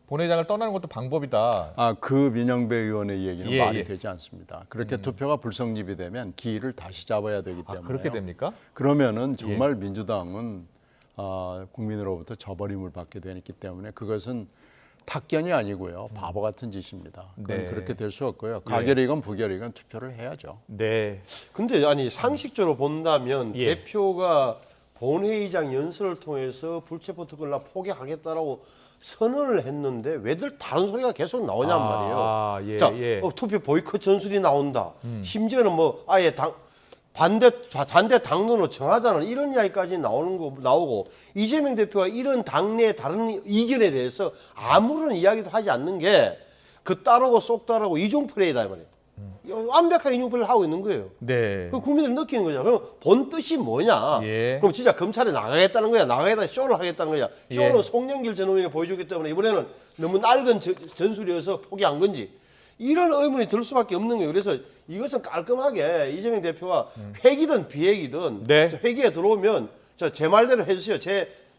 본회의장을 떠나는 것도 방법이다. 그 민영배 의원의 얘기는 예, 말이 예. 되지 않습니다. 그렇게 투표가 불성립이 되면 기일을 다시 잡아야 되기 때문에 그렇게 됩니까? 그러면은 정말 민주당은 국민으로부터 저버림을 받게 되기 때문에 그것은 탁견이 아니고요. 바보 같은 짓입니다. 그건 네. 그렇게 될 수 없고요. 가결이건 부결이건 투표를 해야죠. 네. 근데 아니 상식적으로 본다면 예. 대표가 본회의장 연설을 통해서 불체포 특권을 포기하겠다라고 선언을 했는데 왜들 다른 소리가 계속 나오냔 말이에요. 예, 자, 예. 투표 보이콧 전술이 나온다. 심지어는 뭐 아예 반대 당론으로 정하자는 이런 이야기까지 나오고 이재명 대표가 이런 당내의 다른 이견에 대해서 아무런 이야기도 하지 않는 게 그 따르고 쏙 따르고 이중 플레이다 이 말이에요. 완벽하게 이중 플레이를 하고 있는 거예요. 네. 그 국민들이 느끼는 거죠. 그럼 본 뜻이 뭐냐? 예. 그럼 진짜 검찰에 나가겠다는 거야. 나가겠다 쇼를 하겠다는 거야. 쇼는 예. 송영길 전 의원이 보여주기 때문에 이번에는 너무 낡은 전술이어서 포기한 건지 이런 의문이 들 수밖에 없는 거예요. 그래서 이것은 깔끔하게 이재명 대표가 회기든 비회기든 네. 회기에 들어오면 제 말대로 해주세요.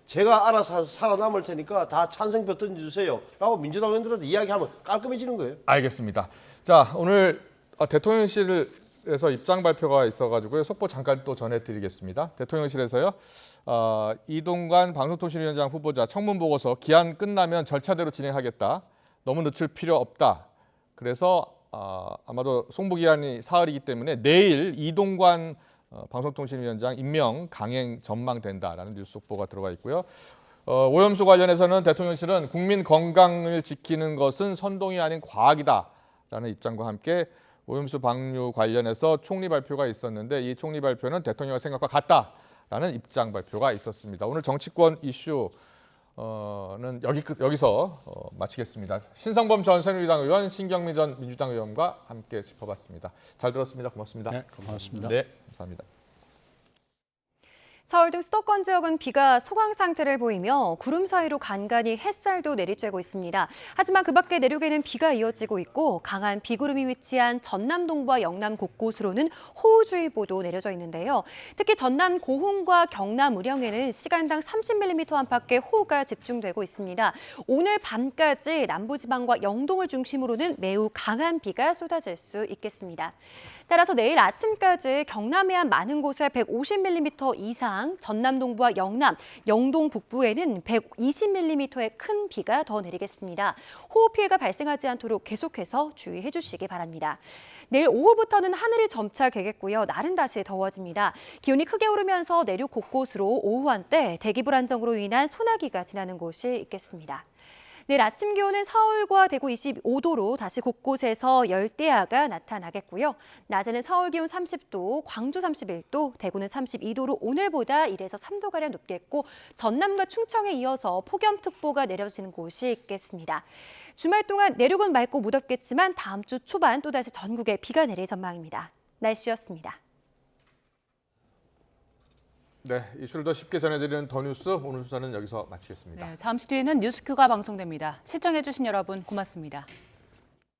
제가 알아서 살아남을 테니까 다 찬성표 던져주세요. 라고 민주당 의원들한테 이야기하면 깔끔해지는 거예요. 알겠습니다. 자, 오늘 대통령실에서 입장 발표가 있어가지고요. 속보 잠깐 또 전해드리겠습니다. 대통령실에서요. 이동관 방송통신위원장 후보자 청문 보고서 기한 끝나면 절차대로 진행하겠다. 너무 늦출 필요 없다. 그래서 아마도 송부 기한이 사흘이기 때문에 내일 이동관 방송통신위원장 임명 강행 전망된다라는 뉴스 속보가 들어가 있고요. 오염수 관련해서는 대통령실은 국민 건강을 지키는 것은 선동이 아닌 과학이다라는 입장과 함께 오염수 방류 관련해서 총리 발표가 있었는데 이 총리 발표는 대통령의 생각과 같다라는 입장 발표가 있었습니다. 오늘 정치권 이슈는 여기서 마치겠습니다. 신성범 전 새누리당 의원, 신경미 전 민주당 의원과 함께 짚어봤습니다. 잘 들었습니다. 고맙습니다. 네, 고맙습니다. 네, 감사합니다. 서울 등 수도권 지역은 비가 소강 상태를 보이며 구름 사이로 간간히 햇살도 내리쬐고 있습니다. 하지만 그 밖에 내륙에는 비가 이어지고 있고 강한 비구름이 위치한 전남 동부와 영남 곳곳으로는 호우주의보도 내려져 있는데요. 특히 전남 고흥과 경남 의령에는 시간당 30mm 안팎의 호우가 집중되고 있습니다. 오늘 밤까지 남부지방과 영동을 중심으로는 매우 강한 비가 쏟아질 수 있겠습니다. 따라서 내일 아침까지 경남의 한 많은 곳에 150mm 이상, 전남 동부와 영남, 영동 북부에는 120mm의 큰 비가 더 내리겠습니다. 호우 피해가 발생하지 않도록 계속해서 주의해 주시기 바랍니다. 내일 오후부터는 하늘이 점차 개겠고요. 날은 다시 더워집니다. 기온이 크게 오르면서 내륙 곳곳으로 오후 한때 대기 불안정으로 인한 소나기가 지나는 곳이 있겠습니다. 내일 아침 기온은 서울과 대구 25도로 다시 곳곳에서 열대야가 나타나겠고요. 낮에는 서울 기온 30도, 광주 31도, 대구는 32도로 오늘보다 1에서 3도가량 높겠고 전남과 충청에 이어서 폭염특보가 내려지는 곳이 있겠습니다. 주말 동안 내륙은 맑고 무덥겠지만 다음 주 초반 또다시 전국에 비가 내릴 전망입니다. 날씨였습니다. 네, 이슈를 더 쉽게 전해드리는 더 뉴스 오늘 수사는 여기서 마치겠습니다. 네, 잠시 뒤에는 뉴스큐가 방송됩니다. 시청해주신 여러분 고맙습니다.